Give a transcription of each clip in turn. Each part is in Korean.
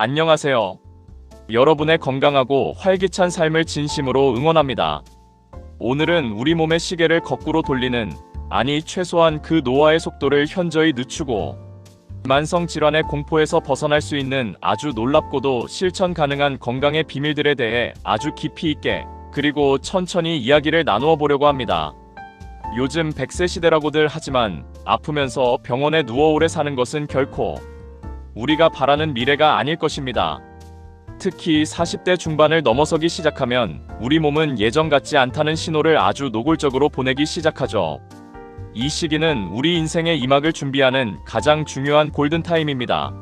안녕하세요. 여러분의 건강하고 활기찬 삶을 진심으로 응원합니다. 오늘은 우리 몸의 시계를 거꾸로 돌리는, 아니 최소한 그 노화의 속도를 현저히 늦추고 만성 질환의 공포에서 벗어날 수 있는 아주 놀랍고도 실천 가능한 건강의 비밀들에 대해 아주 깊이 있게 그리고 천천히 이야기를 나누어 보려고 합니다. 요즘 100세 시대라고들 하지만 아프면서 병원에 누워 오래 사는 것은 결코 우리가 바라는 미래가 아닐 것입니다. 특히 40대 중반을 넘어서기 시작하면 우리 몸은 예전 같지 않다는 신호를 아주 노골적으로 보내기 시작하죠. 이 시기는 우리 인생의 이막을 준비하는 가장 중요한 골든타임입니다.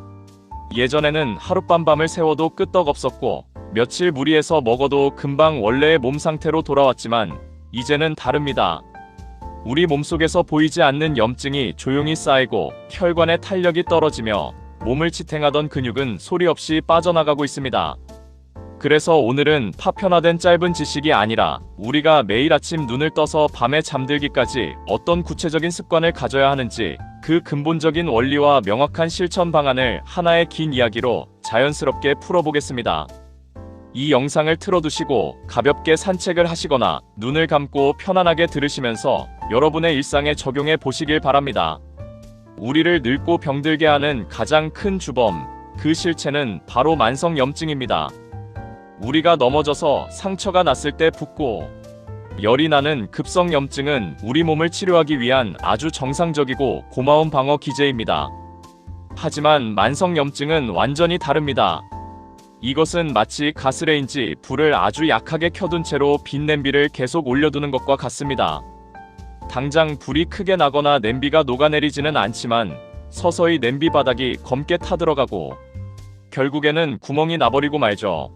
예전에는 하룻밤 세워도 끄떡없었고 며칠 무리해서 먹어도 금방 원래의 몸 상태로 돌아왔지만 이제는 다릅니다. 우리 몸속에서 보이지 않는 염증이 조용히 쌓이고 혈관의 탄력이 떨어지며 몸을 지탱하던 근육은 소리 없이 빠져나가고 있습니다. 그래서 오늘은 파편화된 짧은 지식이 아니라 우리가 매일 아침 눈을 떠서 밤에 잠들기까지 어떤 구체적인 습관을 가져야 하는지 그 근본적인 원리와 명확한 실천 방안을 하나의 긴 이야기로 자연스럽게 풀어보겠습니다. 이 영상을 틀어두시고 가볍게 산책을 하시거나 눈을 감고 편안하게 들으시면서 여러분의 일상에 적용해 보시길 바랍니다. 우리를 늙고 병들게 하는 가장 큰 주범, 그 실체는 바로 만성염증입니다. 우리가 넘어져서 상처가 났을 때 붓고 열이 나는 급성염증은 우리 몸을 치료하기 위한 아주 정상적이고 고마운 방어 기제입니다. 하지만 만성염증은 완전히 다릅니다. 이것은 마치 가스레인지 불을 아주 약하게 켜둔 채로 빈 냄비를 계속 올려두는 것과 같습니다. 당장 불이 크게 나거나 냄비가 녹아내리지는 않지만 서서히 냄비 바닥이 검게 타들어가고 결국에는 구멍이 나버리고 말죠.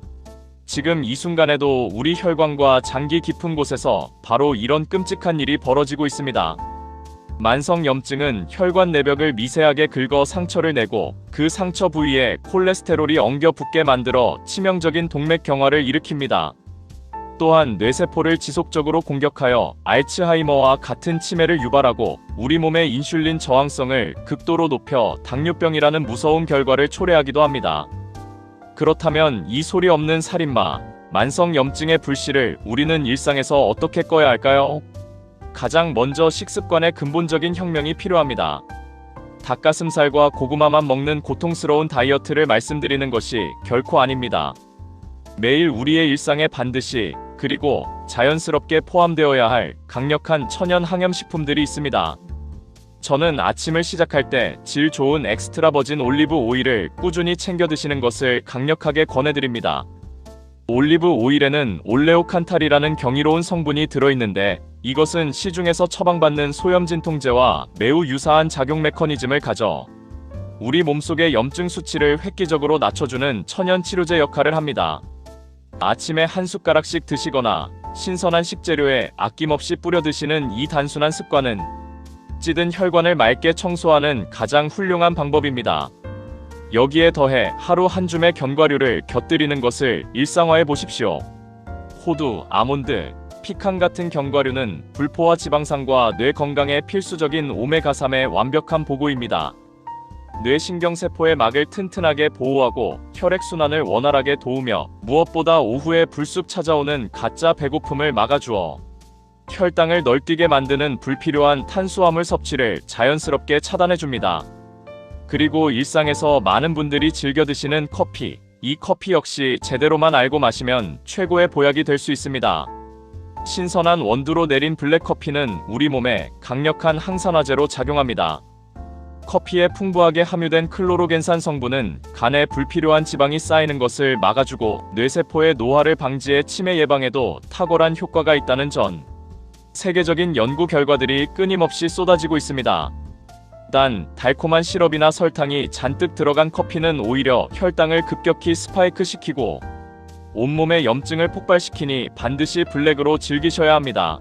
지금 이 순간에도 우리 혈관과 장기 깊은 곳에서 바로 이런 끔찍한 일이 벌어지고 있습니다. 만성염증은 혈관 내벽을 미세하게 긁어 상처를 내고 그 상처 부위에 콜레스테롤이 엉겨 붙게 만들어 치명적인 동맥경화를 일으킵니다. 또한 뇌세포를 지속적으로 공격하여 알츠하이머와 같은 치매를 유발하고 우리 몸의 인슐린 저항성을 극도로 높여 당뇨병이라는 무서운 결과를 초래하기도 합니다. 그렇다면 이 소리 없는 살인마, 만성염증의 불씨를 우리는 일상에서 어떻게 꺼야 할까요? 가장 먼저 식습관의 근본적인 혁명이 필요합니다. 닭가슴살과 고구마만 먹는 고통스러운 다이어트를 말씀드리는 것이 결코 아닙니다. 매일 우리의 일상에 반드시 그리고 자연스럽게 포함되어야 할 강력한 천연 항염식품들이 있습니다. 저는 아침을 시작할 때 질 좋은 엑스트라 버진 올리브 오일을 꾸준히 챙겨 드시는 것을 강력하게 권해드립니다. 올리브 오일에는 올레오칸탈이라는 경이로운 성분이 들어있는데 이것은 시중에서 처방받는 소염 진통제와 매우 유사한 작용 메커니즘을 가져 우리 몸속의 염증 수치를 획기적으로 낮춰주는 천연 치료제 역할을 합니다. 아침에 한 숟가락씩 드시거나 신선한 식재료에 아낌없이 뿌려 드시는 이 단순한 습관은 찌든 혈관을 맑게 청소하는 가장 훌륭한 방법입니다. 여기에 더해 하루 한 줌의 견과류를 곁들이는 것을 일상화해 보십시오. 호두, 아몬드, 피칸 같은 견과류는 불포화 지방산과 뇌 건강에 필수적인 오메가3의 완벽한 보고입니다. 뇌신경세포의 막을 튼튼하게 보호하고 혈액순환을 원활하게 도우며 무엇보다 오후에 불쑥 찾아오는 가짜 배고픔을 막아주어 혈당을 널뛰게 만드는 불필요한 탄수화물 섭취를 자연스럽게 차단해줍니다. 그리고 일상에서 많은 분들이 즐겨 드시는 커피, 이 커피 역시 제대로만 알고 마시면 최고의 보약이 될 수 있습니다. 신선한 원두로 내린 블랙커피는 우리 몸에 강력한 항산화제로 작용합니다. 커피에 풍부하게 함유된 클로로겐산 성분은 간에 불필요한 지방이 쌓이는 것을 막아주고 뇌세포의 노화를 방지해 치매 예방에도 탁월한 효과가 있다는 전 세계적인 연구 결과들이 끊임없이 쏟아지고 있습니다. 단, 달콤한 시럽이나 설탕이 잔뜩 들어간 커피는 오히려 혈당을 급격히 스파이크시키고 온몸의 염증을 폭발시키니 반드시 블랙으로 즐기셔야 합니다.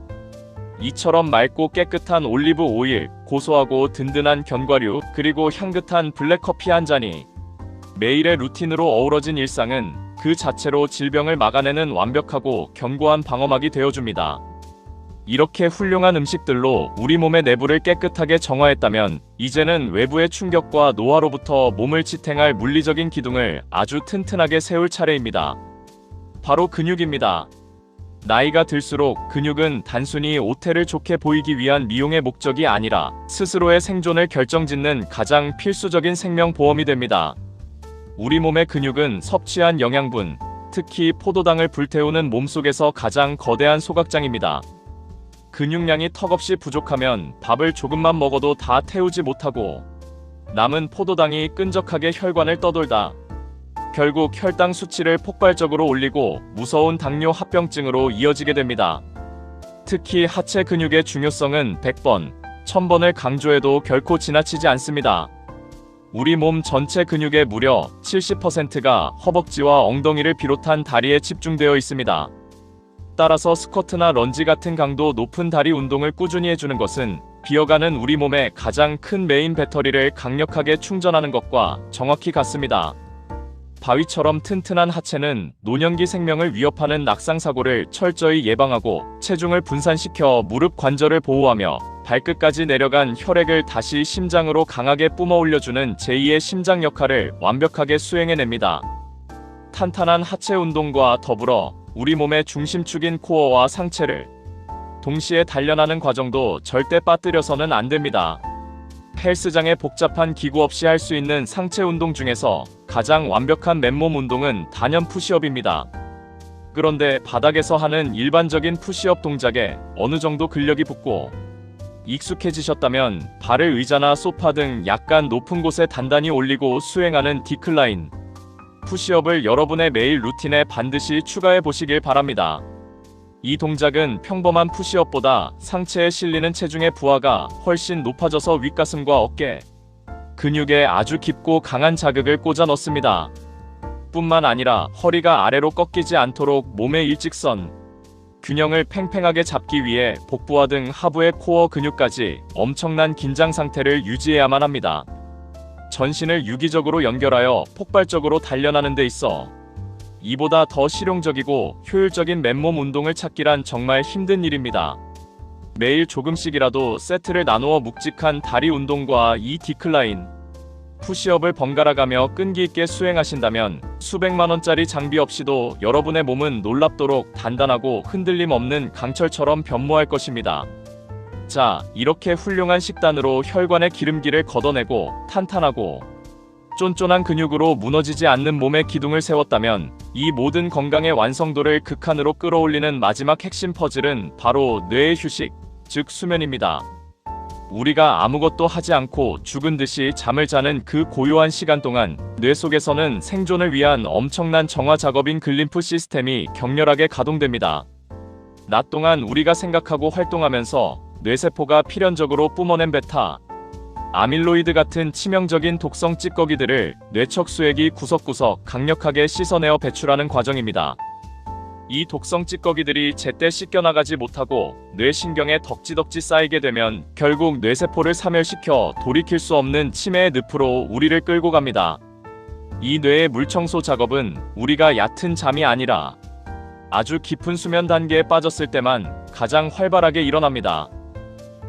이처럼 맑고 깨끗한 올리브 오일, 고소하고 든든한 견과류, 그리고 향긋한 블랙커피 한 잔이 매일의 루틴으로 어우러진 일상은 그 자체로 질병을 막아내는 완벽하고 견고한 방어막이 되어줍니다. 이렇게 훌륭한 음식들로 우리 몸의 내부를 깨끗하게 정화했다면 이제는 외부의 충격과 노화로부터 몸을 지탱할 물리적인 기둥을 아주 튼튼하게 세울 차례입니다. 바로 근육입니다. 나이가 들수록 근육은 단순히 오태를 좋게 보이기 위한 미용의 목적이 아니라 스스로의 생존을 결정짓는 가장 필수적인 생명보험이 됩니다. 우리 몸의 근육은 섭취한 영양분, 특히 포도당을 불태우는 몸속에서 가장 거대한 소각장입니다. 근육량이 턱없이 부족하면 밥을 조금만 먹어도 다 태우지 못하고 남은 포도당이 끈적하게 혈관을 떠돌다 결국 혈당 수치를 폭발적으로 올리고 무서운 당뇨 합병증으로 이어지게 됩니다. 특히 하체 근육의 중요성은 100번, 1000번을 강조해도 결코 지나치지 않습니다. 우리 몸 전체 근육의 무려 70%가 허벅지와 엉덩이를 비롯한 다리에 집중되어 있습니다. 따라서 스쿼트나 런지 같은 강도 높은 다리 운동을 꾸준히 해주는 것은 비어가는 우리 몸의 가장 큰 메인 배터리를 강력하게 충전하는 것과 정확히 같습니다. 바위처럼 튼튼한 하체는 노년기 생명을 위협하는 낙상사고를 철저히 예방하고 체중을 분산시켜 무릎 관절을 보호하며 발끝까지 내려간 혈액을 다시 심장으로 강하게 뿜어 올려주는 제2의 심장 역할을 완벽하게 수행해냅니다. 탄탄한 하체 운동과 더불어 우리 몸의 중심축인 코어와 상체를 동시에 단련하는 과정도 절대 빠뜨려서는 안 됩니다. 헬스장의 복잡한 기구 없이 할 수 있는 상체 운동 중에서 가장 완벽한 맨몸 운동은 단연 푸시업입니다. 그런데 바닥에서 하는 일반적인 푸시업 동작에 어느 정도 근력이 붙고 익숙해지셨다면 발을 의자나 소파 등 약간 높은 곳에 단단히 올리고 수행하는 디클라인 푸시업을 여러분의 매일 루틴에 반드시 추가해 보시길 바랍니다. 이 동작은 평범한 푸시업보다 상체에 실리는 체중의 부하가 훨씬 높아져서 윗가슴과 어깨 근육에 아주 깊고 강한 자극을 꽂아 넣습니다. 뿐만 아니라 허리가 아래로 꺾이지 않도록 몸의 일직선 균형을 팽팽하게 잡기 위해 복부와 등 하부의 코어 근육까지 엄청난 긴장 상태를 유지해야만 합니다. 전신을 유기적으로 연결하여 폭발적으로 단련하는 데 있어 이보다 더 실용적이고 효율적인 맨몸 운동을 찾기란 정말 힘든 일입니다. 매일 조금씩이라도 세트를 나누어 묵직한 다리 운동과 이 디클라인 푸시업을 번갈아가며 끈기 있게 수행하신다면 수백만원짜리 장비 없이도 여러분의 몸은 놀랍도록 단단하고 흔들림 없는 강철처럼 변모할 것입니다. 자, 이렇게 훌륭한 식단으로 혈관의 기름기를 걷어내고 탄탄하고 쫀쫀한 근육으로 무너지지 않는 몸의 기둥을 세웠다면 이 모든 건강의 완성도를 극한으로 끌어올리는 마지막 핵심 퍼즐은 바로 뇌의 휴식, 즉 수면입니다. 우리가 아무것도 하지 않고 죽은 듯이 잠을 자는 그 고요한 시간 동안 뇌 속에서는 생존을 위한 엄청난 정화 작업인 글림프 시스템이 격렬하게 가동됩니다. 낮 동안 우리가 생각하고 활동하면서 뇌세포가 필연적으로 뿜어낸 베타, 아밀로이드 같은 치명적인 독성 찌꺼기들을 뇌척 수액이 구석구석 강력하게 씻어내어 배출하는 과정입니다. 이 독성 찌꺼기들이 제때 씻겨나가지 못하고 뇌신경에 덕지덕지 쌓이게 되면 결국 뇌세포를 사멸시켜 돌이킬 수 없는 치매의 늪으로 우리를 끌고 갑니다. 이 뇌의 물청소 작업은 우리가 얕은 잠이 아니라 아주 깊은 수면 단계에 빠졌을 때만 가장 활발하게 일어납니다.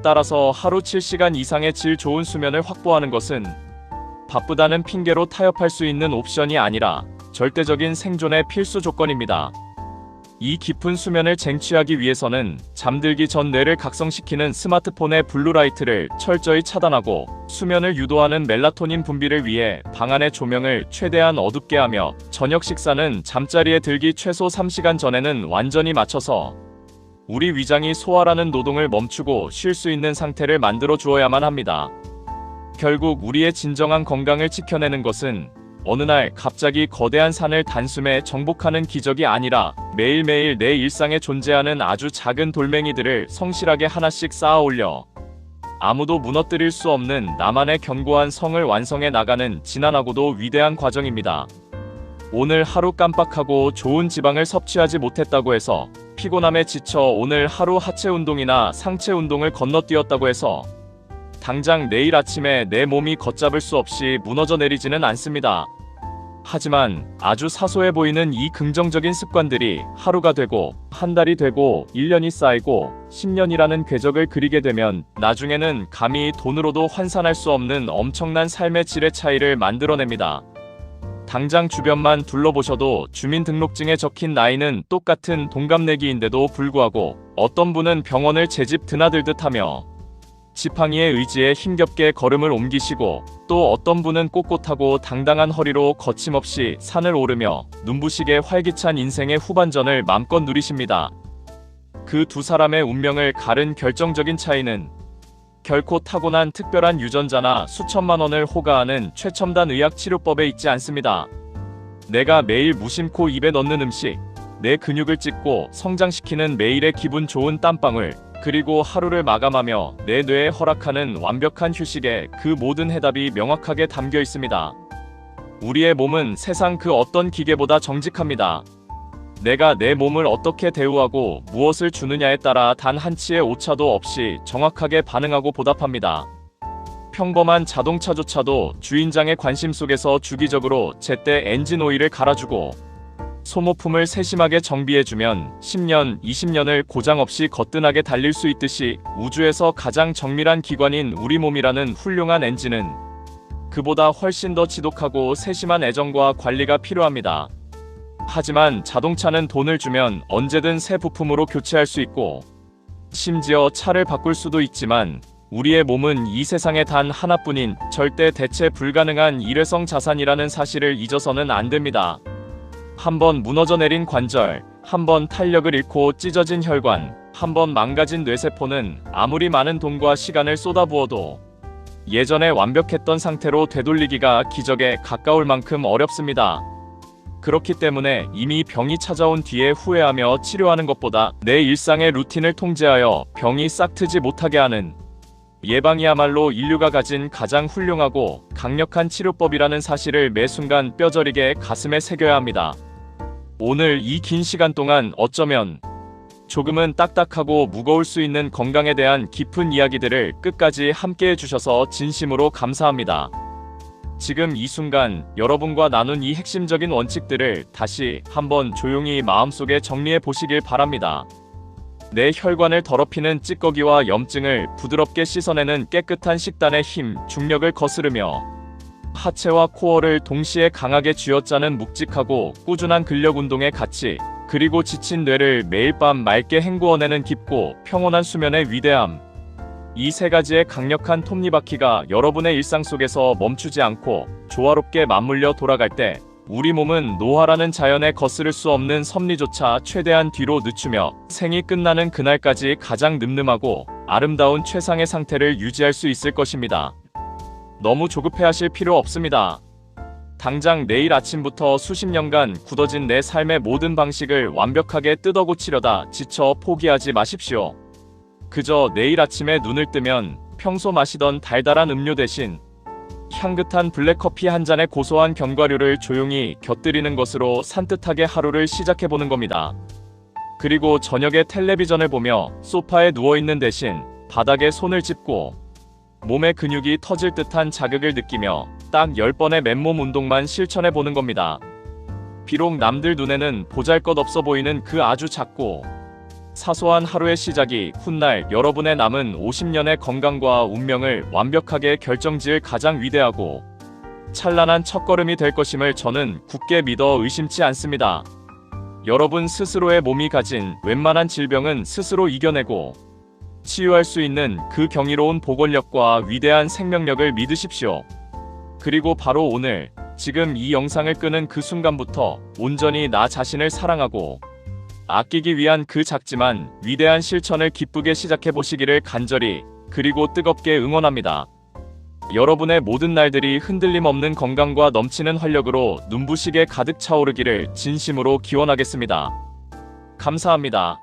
따라서 하루 7시간 이상의 질 좋은 수면을 확보하는 것은 바쁘다는 핑계로 타협할 수 있는 옵션이 아니라 절대적인 생존의 필수 조건입니다. 이 깊은 수면을 쟁취하기 위해서는 잠들기 전 뇌를 각성시키는 스마트폰의 블루라이트를 철저히 차단하고 수면을 유도하는 멜라토닌 분비를 위해 방 안의 조명을 최대한 어둡게 하며 저녁 식사는 잠자리에 들기 최소 3시간 전에는 완전히 마쳐서 우리 위장이 소화라는 노동을 멈추고 쉴 수 있는 상태를 만들어 주어야만 합니다. 결국 우리의 진정한 건강을 지켜내는 것은 어느 날 갑자기 거대한 산을 단숨에 정복하는 기적이 아니라 매일매일 내 일상에 존재하는 아주 작은 돌멩이들을 성실하게 하나씩 쌓아 올려 아무도 무너뜨릴 수 없는 나만의 견고한 성을 완성해 나가는 지난하고도 위대한 과정입니다. 오늘 하루 깜빡하고 좋은 지방을 섭취하지 못했다고 해서 피곤함에 지쳐 오늘 하루 하체 운동이나 상체 운동을 건너뛰었다고 해서 당장 내일 아침에 내 몸이 걷잡을 수 없이 무너져 내리지는 않습니다. 하지만 아주 사소해 보이는 이 긍정적인 습관들이 하루가 되고 한 달이 되고 1년이 쌓이고 10년이라는 궤적을 그리게 되면 나중에는 감히 돈으로도 환산할 수 없는 엄청난 삶의 질의 차이를 만들어냅니다. 당장 주변만 둘러보셔도 주민등록증에 적힌 나이는 똑같은 동갑내기인데도 불구하고 어떤 분은 병원을 제 집 드나들듯 하며 지팡이의 의지에 힘겹게 걸음을 옮기시고 또 어떤 분은 꼿꼿하고 당당한 허리로 거침없이 산을 오르며 눈부시게 활기찬 인생의 후반전을 맘껏 누리십니다. 그 두 사람의 운명을 가른 결정적인 차이는 결코 타고난 특별한 유전자나 수천만 원을 호가하는 최첨단 의학 치료법에 있지 않습니다. 내가 매일 무심코 입에 넣는 음식, 내 근육을 찢고 성장시키는 매일의 기분 좋은 땀방울, 그리고 하루를 마감하며 내 뇌에 허락하는 완벽한 휴식에 그 모든 해답이 명확하게 담겨 있습니다. 우리의 몸은 세상 그 어떤 기계보다 정직합니다. 내가 내 몸을 어떻게 대우하고 무엇을 주느냐에 따라 단 한치의 오차도 없이 정확하게 반응하고 보답합니다. 평범한 자동차조차도 주인장의 관심 속에서 주기적으로 제때 엔진 오일을 갈아주고 소모품을 세심하게 정비해주면 10년, 20년을 고장 없이 거뜬하게 달릴 수 있듯이 우주에서 가장 정밀한 기관인 우리 몸이라는 훌륭한 엔진은 그보다 훨씬 더 지독하고 세심한 애정과 관리가 필요합니다. 하지만 자동차는 돈을 주면 언제든 새 부품으로 교체할 수 있고 심지어 차를 바꿀 수도 있지만 우리의 몸은 이 세상에 단 하나뿐인 절대 대체 불가능한 일회성 자산이라는 사실을 잊어서는 안 됩니다. 한번 무너져 내린 관절, 한번 탄력을 잃고 찢어진 혈관, 한번 망가진 뇌세포는 아무리 많은 돈과 시간을 쏟아부어도 예전에 완벽했던 상태로 되돌리기가 기적에 가까울 만큼 어렵습니다. 그렇기 때문에 이미 병이 찾아온 뒤에 후회하며 치료하는 것보다 내 일상의 루틴을 통제하여 병이 싹트지 못하게 하는 예방이야말로 인류가 가진 가장 훌륭하고 강력한 치료법이라는 사실을 매 순간 뼈저리게 가슴에 새겨야 합니다. 오늘 이 긴 시간 동안 어쩌면 조금은 딱딱하고 무거울 수 있는 건강에 대한 깊은 이야기들을 끝까지 함께 해주셔서 진심으로 감사합니다. 지금 이 순간 여러분과 나눈 이 핵심적인 원칙들을 다시 한번 조용히 마음속에 정리해 보시길 바랍니다. 내 혈관을 더럽히는 찌꺼기와 염증을 부드럽게 씻어내는 깨끗한 식단의 힘, 중력을 거스르며 하체와 코어를 동시에 강하게 쥐어짜는 묵직하고 꾸준한 근력 운동의 가치, 그리고 지친 뇌를 매일 밤 맑게 헹구어내는 깊고 평온한 수면의 위대함. 이 세 가지의 강력한 톱니바퀴가 여러분의 일상 속에서 멈추지 않고 조화롭게 맞물려 돌아갈 때 우리 몸은 노화라는 자연에 거스를 수 없는 섭리조차 최대한 뒤로 늦추며 생이 끝나는 그날까지 가장 늠름하고 아름다운 최상의 상태를 유지할 수 있을 것입니다. 너무 조급해하실 필요 없습니다. 당장 내일 아침부터 수십 년간 굳어진 내 삶의 모든 방식을 완벽하게 뜯어고치려다 지쳐 포기하지 마십시오. 그저 내일 아침에 눈을 뜨면 평소 마시던 달달한 음료 대신 향긋한 블랙커피 한 잔의 고소한 견과류를 조용히 곁들이는 것으로 산뜻하게 하루를 시작해보는 겁니다. 그리고 저녁에 텔레비전을 보며 소파에 누워있는 대신 바닥에 손을 짚고 몸의 근육이 터질 듯한 자극을 느끼며 딱 10번의 맨몸 운동만 실천해보는 겁니다. 비록 남들 눈에는 보잘것없어 보이는 그 아주 작고 사소한 하루의 시작이 훗날 여러분의 남은 50년의 건강과 운명을 완벽하게 결정지을 가장 위대하고 찬란한 첫걸음이 될 것임을 저는 굳게 믿어 의심치 않습니다. 여러분 스스로의 몸이 가진 웬만한 질병은 스스로 이겨내고 치유할 수 있는 그 경이로운 보건력과 위대한 생명력을 믿으십시오. 그리고 바로 오늘, 지금 이 영상을 끄는 그 순간부터 온전히 나 자신을 사랑하고 아끼기 위한 그 작지만 위대한 실천을 기쁘게 시작해 보시기를 간절히 그리고 뜨겁게 응원합니다. 여러분의 모든 날들이 흔들림 없는 건강과 넘치는 활력으로 눈부시게 가득 차오르기를 진심으로 기원하겠습니다. 감사합니다.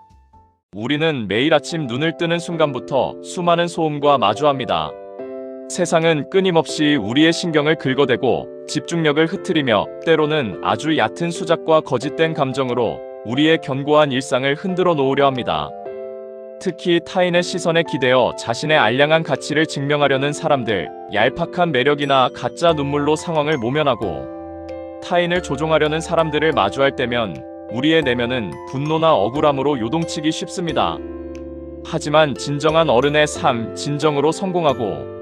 우리는 매일 아침 눈을 뜨는 순간부터 수많은 소음과 마주합니다. 세상은 끊임없이 우리의 신경을 긁어대고 집중력을 흐트리며 때로는 아주 얕은 수작과 거짓된 감정으로 우리의 견고한 일상을 흔들어 놓으려 합니다. 특히 타인의 시선에 기대어 자신의 알량한 가치를 증명하려는 사람들, 얄팍한 매력이나 가짜 눈물로 상황을 모면하고 타인을 조종하려는 사람들을 마주할 때면 우리의 내면은 분노나 억울함으로 요동치기 쉽습니다. 하지만 진정한 어른의 삶, 진정으로 성공하고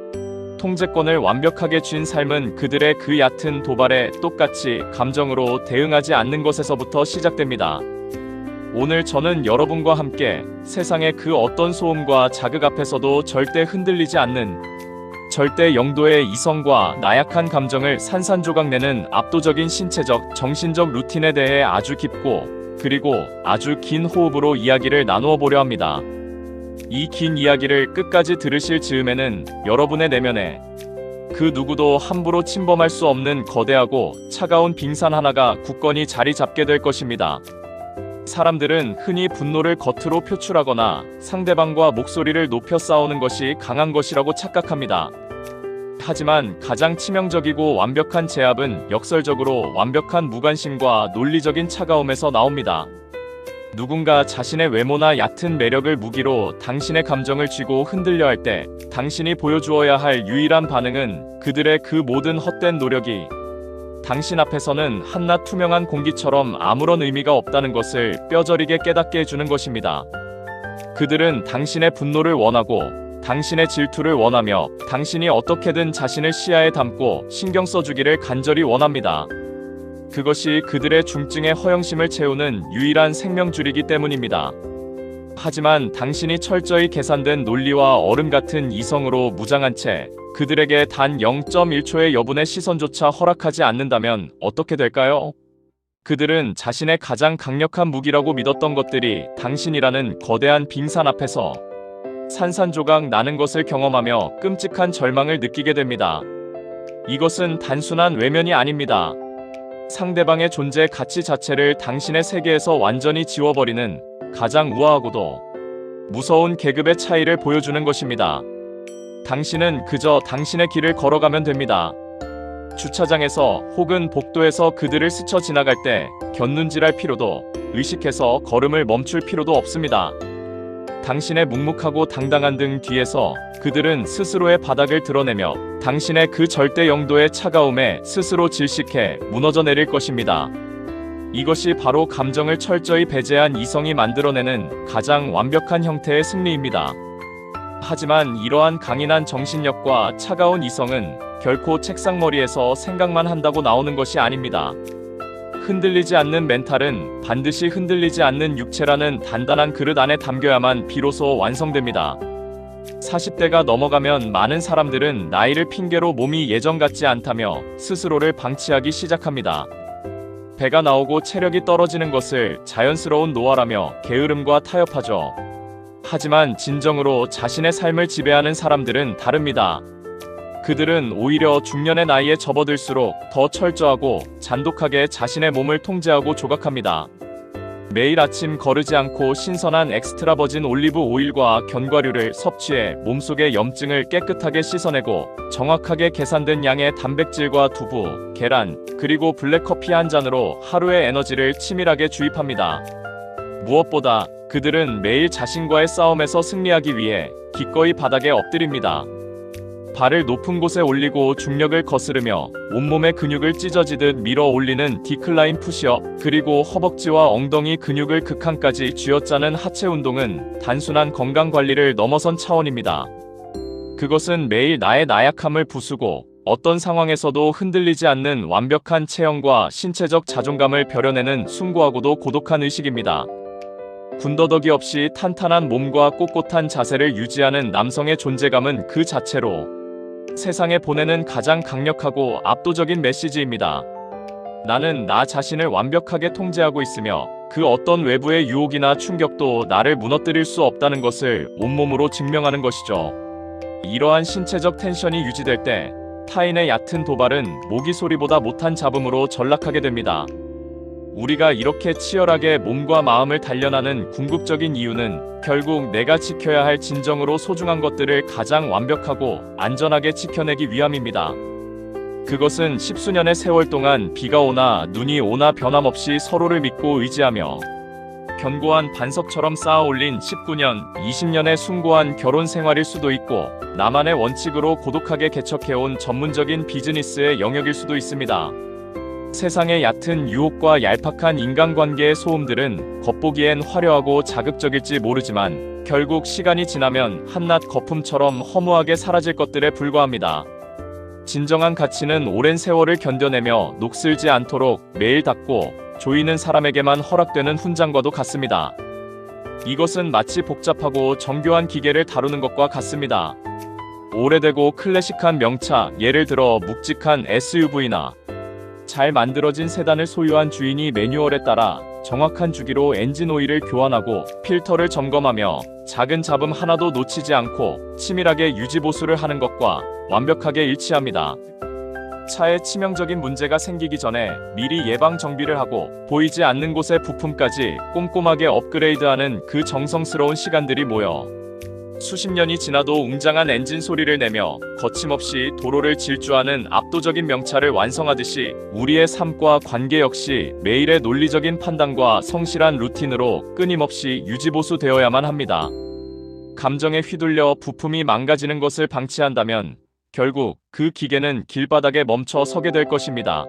통제권을 완벽하게 쥔 삶은 그들의 그 얕은 도발에 똑같이 감정으로 대응하지 않는 것에서부터 시작됩니다. 오늘 저는 여러분과 함께 세상의 그 어떤 소음과 자극 앞에서도 절대 흔들리지 않는 절대 영도의 이성과 나약한 감정을 산산조각내는 압도적인 신체적, 정신적 루틴에 대해 아주 깊고 그리고 아주 긴 호흡으로 이야기를 나누어 보려 합니다. 이 긴 이야기를 끝까지 들으실 즈음에는 여러분의 내면에 그 누구도 함부로 침범할 수 없는 거대하고 차가운 빙산 하나가 굳건히 자리 잡게 될 것입니다. 사람들은 흔히 분노를 겉으로 표출하거나 상대방과 목소리를 높여 싸우는 것이 강한 것이라고 착각합니다. 하지만 가장 치명적이고 완벽한 제압은 역설적으로 완벽한 무관심과 논리적인 차가움에서 나옵니다. 누군가 자신의 외모나 얕은 매력을 무기로 당신의 감정을 쥐고 흔들려 할 때 당신이 보여주어야 할 유일한 반응은 그들의 그 모든 헛된 노력이 당신 앞에서는 한낱 투명한 공기처럼 아무런 의미가 없다는 것을 뼈저리게 깨닫게 해주는 것입니다. 그들은 당신의 분노를 원하고 당신의 질투를 원하며 당신이 어떻게든 자신을 시야에 담고 신경 써주기를 간절히 원합니다. 그것이 그들의 중증의 허영심을 채우는 유일한 생명줄이기 때문입니다. 하지만 당신이 철저히 계산된 논리와 얼음 같은 이성으로 무장한 채 그들에게 단 0.1초의 여분의 시선조차 허락하지 않는다면 어떻게 될까요? 그들은 자신의 가장 강력한 무기라고 믿었던 것들이 당신이라는 거대한 빙산 앞에서 산산조각 나는 것을 경험하며 끔찍한 절망을 느끼게 됩니다. 이것은 단순한 외면이 아닙니다. 상대방의 존재 가치 자체를 당신의 세계에서 완전히 지워버리는 가장 우아하고도 무서운 계급의 차이를 보여주는 것입니다. 당신은 그저 당신의 길을 걸어가면 됩니다. 주차장에서 혹은 복도에서 그들을 스쳐 지나갈 때 곁눈질할 필요도 의식해서 걸음을 멈출 필요도 없습니다. 당신의 묵묵하고 당당한 등 뒤에서 그들은 스스로의 바닥을 드러내며 당신의 그 절대 영도의 차가움에 스스로 질식해 무너져 내릴 것입니다. 이것이 바로 감정을 철저히 배제한 이성이 만들어내는 가장 완벽한 형태의 승리입니다. 하지만 이러한 강인한 정신력과 차가운 이성은 결코 책상머리에서 생각만 한다고 나오는 것이 아닙니다. 흔들리지 않는 멘탈은 반드시 흔들리지 않는 육체라는 단단한 그릇 안에 담겨야만 비로소 완성됩니다. 40대가 넘어가면 많은 사람들은 나이를 핑계로 몸이 예전 같지 않다며 스스로를 방치하기 시작합니다. 배가 나오고 체력이 떨어지는 것을 자연스러운 노화라며 게으름과 타협하죠. 하지만 진정으로 자신의 삶을 지배하는 사람들은 다릅니다. 그들은 오히려 중년의 나이에 접어들수록 더 철저하고 잔독하게 자신의 몸을 통제하고 조각합니다. 매일 아침 거르지 않고 신선한 엑스트라 버진 올리브 오일과 견과류를 섭취해 몸속의 염증을 깨끗하게 씻어내고 정확하게 계산된 양의 단백질과 두부, 계란, 그리고 블랙커피 한 잔으로 하루의 에너지를 치밀하게 주입합니다. 무엇보다 그들은 매일 자신과의 싸움에서 승리하기 위해 기꺼이 바닥에 엎드립니다. 발을 높은 곳에 올리고 중력을 거스르며 온몸의 근육을 찢어지듯 밀어 올리는 디클라인 푸시업, 그리고 허벅지와 엉덩이 근육을 극한까지 쥐어짜는 하체 운동은 단순한 건강 관리를 넘어선 차원입니다. 그것은 매일 나의 나약함을 부수고 어떤 상황에서도 흔들리지 않는 완벽한 체형과 신체적 자존감을 벼려내는 숭고하고도 고독한 의식입니다. 군더더기 없이 탄탄한 몸과 꼿꼿한 자세를 유지하는 남성의 존재감은 그 자체로 세상에 보내는 가장 강력하고 압도적인 메시지입니다. 나는 나 자신을 완벽하게 통제하고 있으며 그 어떤 외부의 유혹이나 충격도 나를 무너뜨릴 수 없다는 것을 온몸으로 증명하는 것이죠. 이러한 신체적 텐션이 유지될 때 타인의 얕은 도발은 모기 소리보다 못한 잡음으로 전락하게 됩니다. 우리가 이렇게 치열하게 몸과 마음을 단련하는 궁극적인 이유는 결국 내가 지켜야 할 진정으로 소중한 것들을 가장 완벽하고 안전하게 지켜내기 위함입니다. 그것은 십수년의 세월 동안 비가 오나 눈이 오나 변함없이 서로를 믿고 의지하며 견고한 반석처럼 쌓아 올린 19년, 20년의 숭고한 결혼 생활일 수도 있고 나만의 원칙으로 고독하게 개척해온 전문적인 비즈니스의 영역일 수도 있습니다. 세상의 얕은 유혹과 얄팍한 인간관계의 소음들은 겉보기엔 화려하고 자극적일지 모르지만 결국 시간이 지나면 한낱 거품처럼 허무하게 사라질 것들에 불과합니다. 진정한 가치는 오랜 세월을 견뎌내며 녹슬지 않도록 매일 닦고 조이는 사람에게만 허락되는 훈장과도 같습니다. 이것은 마치 복잡하고 정교한 기계를 다루는 것과 같습니다. 오래되고 클래식한 명차, 예를 들어 묵직한 SUV나 잘 만들어진 세단을 소유한 주인이 매뉴얼에 따라 정확한 주기로 엔진 오일을 교환하고 필터를 점검하며 작은 잡음 하나도 놓치지 않고 치밀하게 유지보수를 하는 것과 완벽하게 일치합니다. 차에 치명적인 문제가 생기기 전에 미리 예방 정비를 하고 보이지 않는 곳의 부품까지 꼼꼼하게 업그레이드하는 그 정성스러운 시간들이 모여 수십 년이 지나도 웅장한 엔진 소리를 내며 거침없이 도로를 질주하는 압도적인 명차를 완성하듯이 우리의 삶과 관계 역시 매일의 논리적인 판단과 성실한 루틴으로 끊임없이 유지보수되어야만 합니다. 감정에 휘둘려 부품이 망가지는 것을 방치한다면 결국 그 기계는 길바닥에 멈춰 서게 될 것입니다.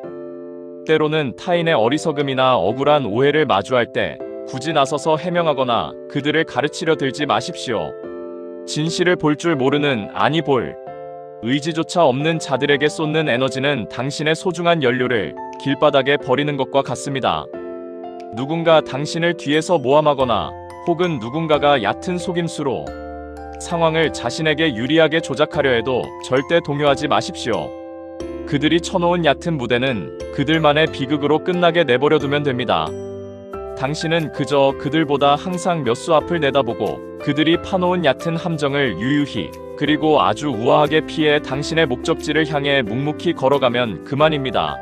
때로는 타인의 어리석음이나 억울한 오해를 마주할 때 굳이 나서서 해명하거나 그들을 가르치려 들지 마십시오. 진실을 볼 줄 모르는, 아니 볼 의지조차 없는 자들에게 쏟는 에너지는 당신의 소중한 연료를 길바닥에 버리는 것과 같습니다. 누군가 당신을 뒤에서 모함하거나 혹은 누군가가 얕은 속임수로 상황을 자신에게 유리하게 조작하려 해도 절대 동요하지 마십시오. 그들이 쳐놓은 얕은 무대는 그들만의 비극으로 끝나게 내버려두면 됩니다. 당신은 그저 그들보다 항상 몇 수 앞을 내다보고 그들이 파놓은 얕은 함정을 유유히 그리고 아주 우아하게 피해 당신의 목적지를 향해 묵묵히 걸어가면 그만입니다.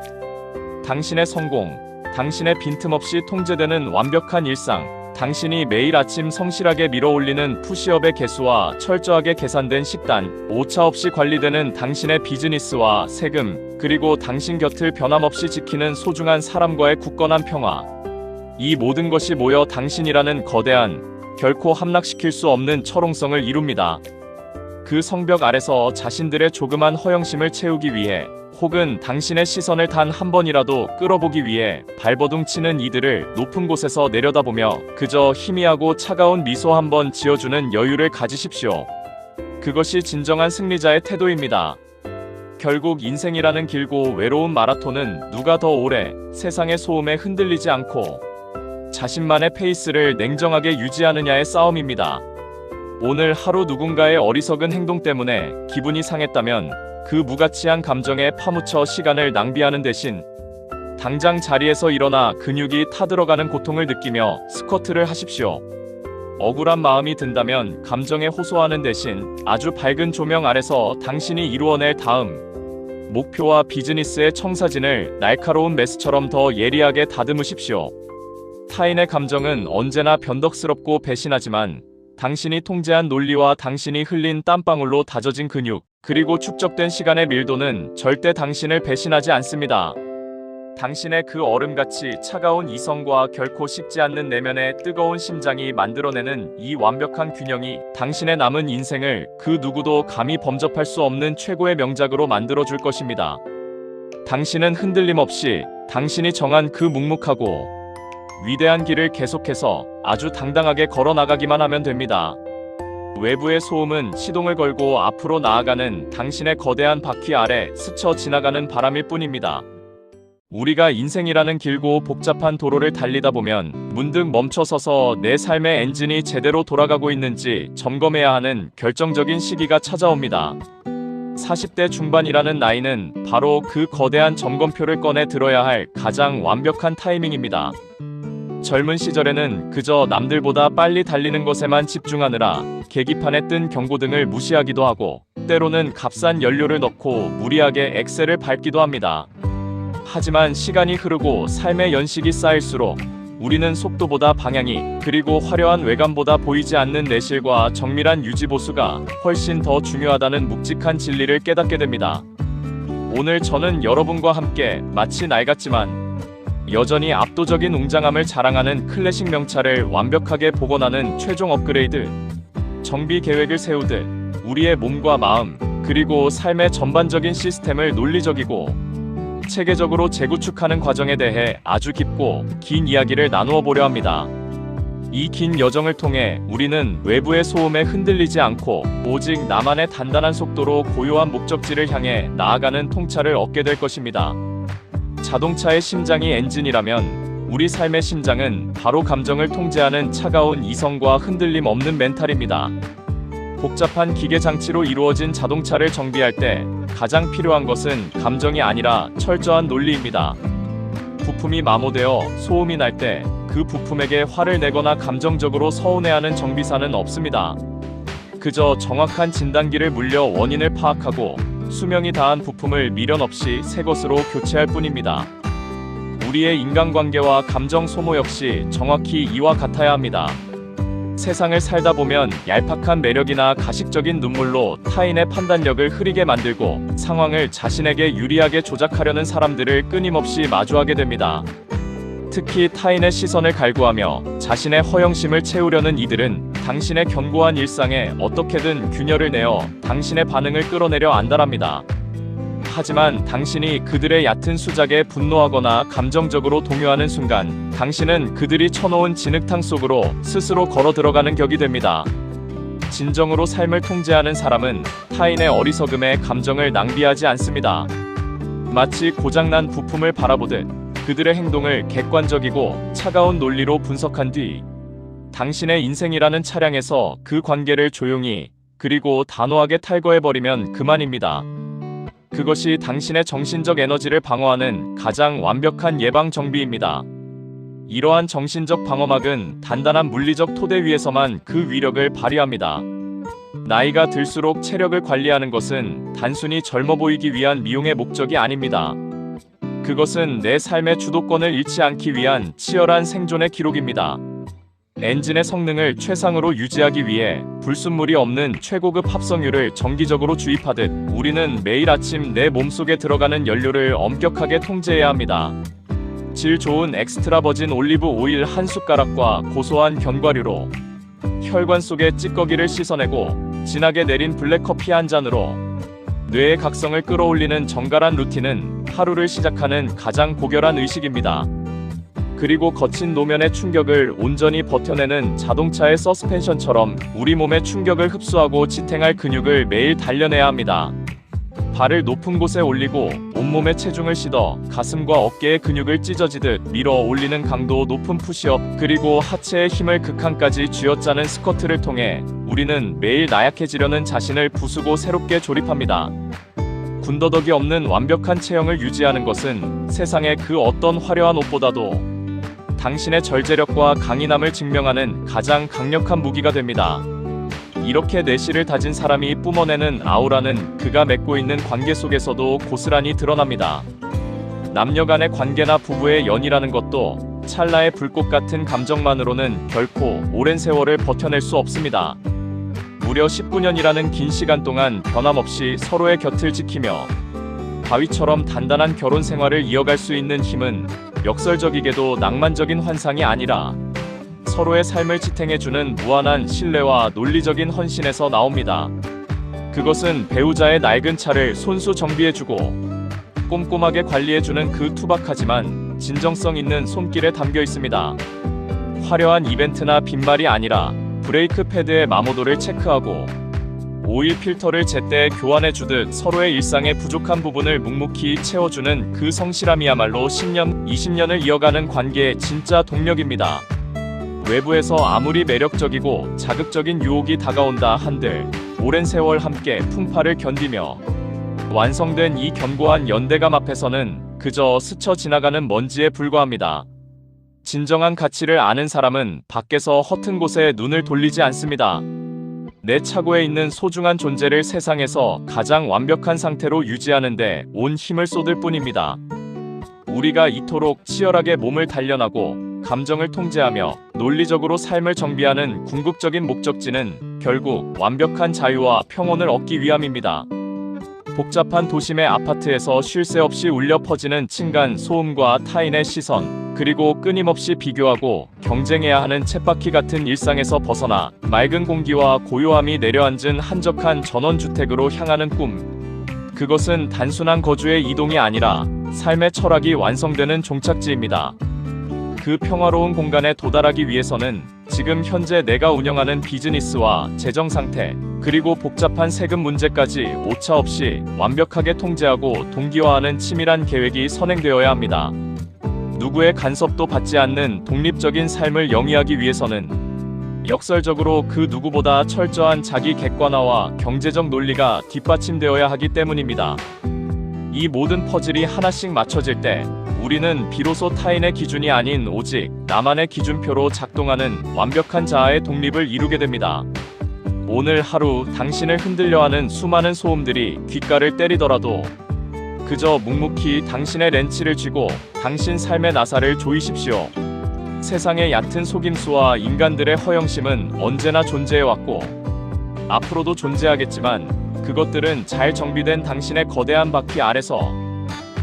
당신의 성공, 당신의 빈틈없이 통제되는 완벽한 일상, 당신이 매일 아침 성실하게 밀어올리는 푸시업의 개수와 철저하게 계산된 식단, 오차 없이 관리되는 당신의 비즈니스와 세금, 그리고 당신 곁을 변함없이 지키는 소중한 사람과의 굳건한 평화. 이 모든 것이 모여 당신이라는 거대한, 결코 함락시킬 수 없는 철옹성을 이룹니다. 그 성벽 아래서 자신들의 조그만 허영심을 채우기 위해 혹은 당신의 시선을 단 한 번이라도 끌어보기 위해 발버둥 치는 이들을 높은 곳에서 내려다보며 그저 희미하고 차가운 미소 한 번 지어주는 여유를 가지십시오. 그것이 진정한 승리자의 태도입니다. 결국 인생이라는 길고 외로운 마라톤은 누가 더 오래 세상의 소음에 흔들리지 않고 자신만의 페이스를 냉정하게 유지하느냐의 싸움입니다. 오늘 하루 누군가의 어리석은 행동 때문에 기분이 상했다면 그 무가치한 감정에 파묻혀 시간을 낭비하는 대신 당장 자리에서 일어나 근육이 타들어가는 고통을 느끼며 스쿼트를 하십시오. 억울한 마음이 든다면 감정에 호소하는 대신 아주 밝은 조명 아래서 당신이 이루어낼 다음 목표와 비즈니스의 청사진을 날카로운 메스처럼 더 예리하게 다듬으십시오. 타인의 감정은 언제나 변덕스럽고 배신하지만 당신이 통제한 논리와 당신이 흘린 땀방울로 다져진 근육, 그리고 축적된 시간의 밀도는 절대 당신을 배신하지 않습니다. 당신의 그 얼음같이 차가운 이성과 결코 식지 않는 내면의 뜨거운 심장이 만들어내는 이 완벽한 균형이 당신의 남은 인생을 그 누구도 감히 범접할 수 없는 최고의 명작으로 만들어줄 것입니다. 당신은 흔들림 없이 당신이 정한 그 묵묵하고 위대한 길을 계속해서 아주 당당하게 걸어나가기만 하면 됩니다. 외부의 소음은 시동을 걸고 앞으로 나아가는 당신의 거대한 바퀴 아래 스쳐 지나가는 바람일 뿐입니다. 우리가 인생이라는 길고 복잡한 도로를 달리다 보면 문득 멈춰서서 내 삶의 엔진이 제대로 돌아가고 있는지 점검해야 하는 결정적인 시기가 찾아옵니다. 40대 중반이라는 나이는 바로 그 거대한 점검표를 꺼내 들어야 할 가장 완벽한 타이밍입니다. 젊은 시절에는 그저 남들보다 빨리 달리는 것에만 집중하느라 계기판에 뜬 경고등을 무시하기도 하고 때로는 값싼 연료를 넣고 무리하게 엑셀을 밟기도 합니다. 하지만 시간이 흐르고 삶의 연식이 쌓일수록 우리는 속도보다 방향이, 그리고 화려한 외관보다 보이지 않는 내실과 정밀한 유지보수가 훨씬 더 중요하다는 묵직한 진리를 깨닫게 됩니다. 오늘 저는 여러분과 함께 마치 낡았지만 여전히 압도적인 웅장함을 자랑하는 클래식 명차를 완벽하게 복원하는 최종 업그레이드 정비 계획을 세우듯 우리의 몸과 마음, 그리고 삶의 전반적인 시스템을 논리적이고 체계적으로 재구축하는 과정에 대해 아주 깊고 긴 이야기를 나누어 보려 합니다. 이 긴 여정을 통해 우리는 외부의 소음에 흔들리지 않고 오직 나만의 단단한 속도로 고요한 목적지를 향해 나아가는 통찰을 얻게 될 것입니다. 자동차의 심장이 엔진이라면 우리 삶의 심장은 바로 감정을 통제하는 차가운 이성과 흔들림 없는 멘탈입니다. 복잡한 기계 장치로 이루어진 자동차를 정비할 때 가장 필요한 것은 감정이 아니라 철저한 논리입니다. 부품이 마모되어 소음이 날 때 그 부품에게 화를 내거나 감정적으로 서운해하는 정비사는 없습니다. 그저 정확한 진단기를 물려 원인을 파악하고 수명이 다한 부품을 미련 없이 새 것으로 교체할 뿐입니다. 우리의 인간관계와 감정 소모 역시 정확히 이와 같아야 합니다. 세상을 살다 보면 얄팍한 매력이나 가식적인 눈물로 타인의 판단력을 흐리게 만들고 상황을 자신에게 유리하게 조작하려는 사람들을 끊임없이 마주하게 됩니다. 특히 타인의 시선을 갈구하며 자신의 허영심을 채우려는 이들은 당신의 견고한 일상에 어떻게든 균열을 내어 당신의 반응을 끌어내려 안달합니다. 하지만 당신이 그들의 얕은 수작에 분노하거나 감정적으로 동요하는 순간 당신은 그들이 쳐놓은 진흙탕 속으로 스스로 걸어 들어가는 격이 됩니다. 진정으로 삶을 통제하는 사람은 타인의 어리석음에 감정을 낭비하지 않습니다. 마치 고장난 부품을 바라보듯 그들의 행동을 객관적이고 차가운 논리로 분석한 뒤 당신의 인생이라는 차량에서 그 관계를 조용히 그리고 단호하게 탈거해버리면 그만입니다. 그것이 당신의 정신적 에너지를 방어하는 가장 완벽한 예방 정비입니다. 이러한 정신적 방어막은 단단한 물리적 토대 위에서만 그 위력을 발휘합니다. 나이가 들수록 체력을 관리하는 것은 단순히 젊어 보이기 위한 미용의 목적이 아닙니다. 그것은 내 삶의 주도권을 잃지 않기 위한 치열한 생존의 기록입니다. 엔진의 성능을 최상으로 유지하기 위해 불순물이 없는 최고급 합성유를 정기적으로 주입하듯 우리는 매일 아침 내 몸속에 들어가는 연료를 엄격하게 통제해야 합니다. 질 좋은 엑스트라 버진 올리브 오일 한 숟가락과 고소한 견과류로 혈관 속의 찌꺼기를 씻어내고 진하게 내린 블랙커피 한 잔으로 뇌의 각성을 끌어올리는 정갈한 루틴은 하루를 시작하는 가장 고결한 의식입니다. 그리고 거친 노면의 충격을 온전히 버텨내는 자동차의 서스펜션처럼 우리 몸의 충격을 흡수하고 지탱할 근육을 매일 단련해야 합니다. 발을 높은 곳에 올리고 온몸의 체중을 싣어 가슴과 어깨의 근육을 찢어지듯 밀어 올리는 강도 높은 푸시업, 그리고 하체의 힘을 극한까지 쥐어짜는 스쿼트를 통해 우리는 매일 나약해지려는 자신을 부수고 새롭게 조립합니다. 군더더기 없는 완벽한 체형을 유지하는 것은 세상의 그 어떤 화려한 옷보다도 당신의 절제력과 강인함을 증명하는 가장 강력한 무기가 됩니다. 이렇게 내실을 다진 사람이 뿜어내는 아우라는 그가 맺고 있는 관계 속에서도 고스란히 드러납니다. 남녀 간의 관계나 부부의 연이라는 것도 찰나의 불꽃 같은 감정만으로는 결코 오랜 세월을 버텨낼 수 없습니다. 무려 19년이라는 긴 시간 동안 변함없이 서로의 곁을 지키며 바위처럼 단단한 결혼 생활을 이어갈 수 있는 힘은 역설적이게도 낭만적인 환상이 아니라 서로의 삶을 지탱해주는 무한한 신뢰와 논리적인 헌신에서 나옵니다. 그것은 배우자의 낡은 차를 손수 정비해주고 꼼꼼하게 관리해주는 그 투박하지만 진정성 있는 손길에 담겨 있습니다. 화려한 이벤트나 빈말이 아니라 브레이크 패드의 마모도를 체크하고 오일 필터를 제때 교환해주듯 서로의 일상의 부족한 부분을 묵묵히 채워주는 그 성실함이야말로 10년, 20년을 이어가는 관계의 진짜 동력입니다. 외부에서 아무리 매력적이고 자극적인 유혹이 다가온다 한들 오랜 세월 함께 풍파를 견디며 완성된 이 견고한 연대감 앞에서는 그저 스쳐 지나가는 먼지에 불과합니다. 진정한 가치를 아는 사람은 밖에서 허튼 곳에 눈을 돌리지 않습니다. 내 차고에 있는 소중한 존재를 세상에서 가장 완벽한 상태로 유지하는데 온 힘을 쏟을 뿐입니다. 우리가 이토록 치열하게 몸을 단련하고 감정을 통제하며 논리적으로 삶을 정비하는 궁극적인 목적지는 결국 완벽한 자유와 평온을 얻기 위함입니다. 복잡한 도심의 아파트에서 쉴 새 없이 울려 퍼지는 층간 소음과 타인의 시선, 그리고 끊임없이 비교하고 경쟁해야 하는 쳇바퀴 같은 일상에서 벗어나 맑은 공기와 고요함이 내려앉은 한적한 전원주택으로 향하는 꿈. 그것은 단순한 거주의 이동이 아니라 삶의 철학이 완성되는 종착지입니다. 그 평화로운 공간에 도달하기 위해서는 지금 현재 내가 운영하는 비즈니스와 재정 상태, 그리고 복잡한 세금 문제까지 오차없이 완벽하게 통제하고 동기화하는 치밀한 계획이 선행되어야 합니다. 누구의 간섭도 받지 않는 독립적인 삶을 영위하기 위해서는 역설적으로 그 누구보다 철저한 자기 객관화와 경제적 논리가 뒷받침되어야 하기 때문입니다. 이 모든 퍼즐이 하나씩 맞춰질 때 우리는 비로소 타인의 기준이 아닌 오직 나만의 기준표로 작동하는 완벽한 자아의 독립을 이루게 됩니다. 오늘 하루 당신을 흔들려하는 수많은 소음들이 귓가를 때리더라도 그저 묵묵히 당신의 렌치를 쥐고 당신 삶의 나사를 조이십시오. 세상의 얕은 속임수와 인간들의 허영심은 언제나 존재해왔고 앞으로도 존재하겠지만 그것들은 잘 정비된 당신의 거대한 바퀴 아래서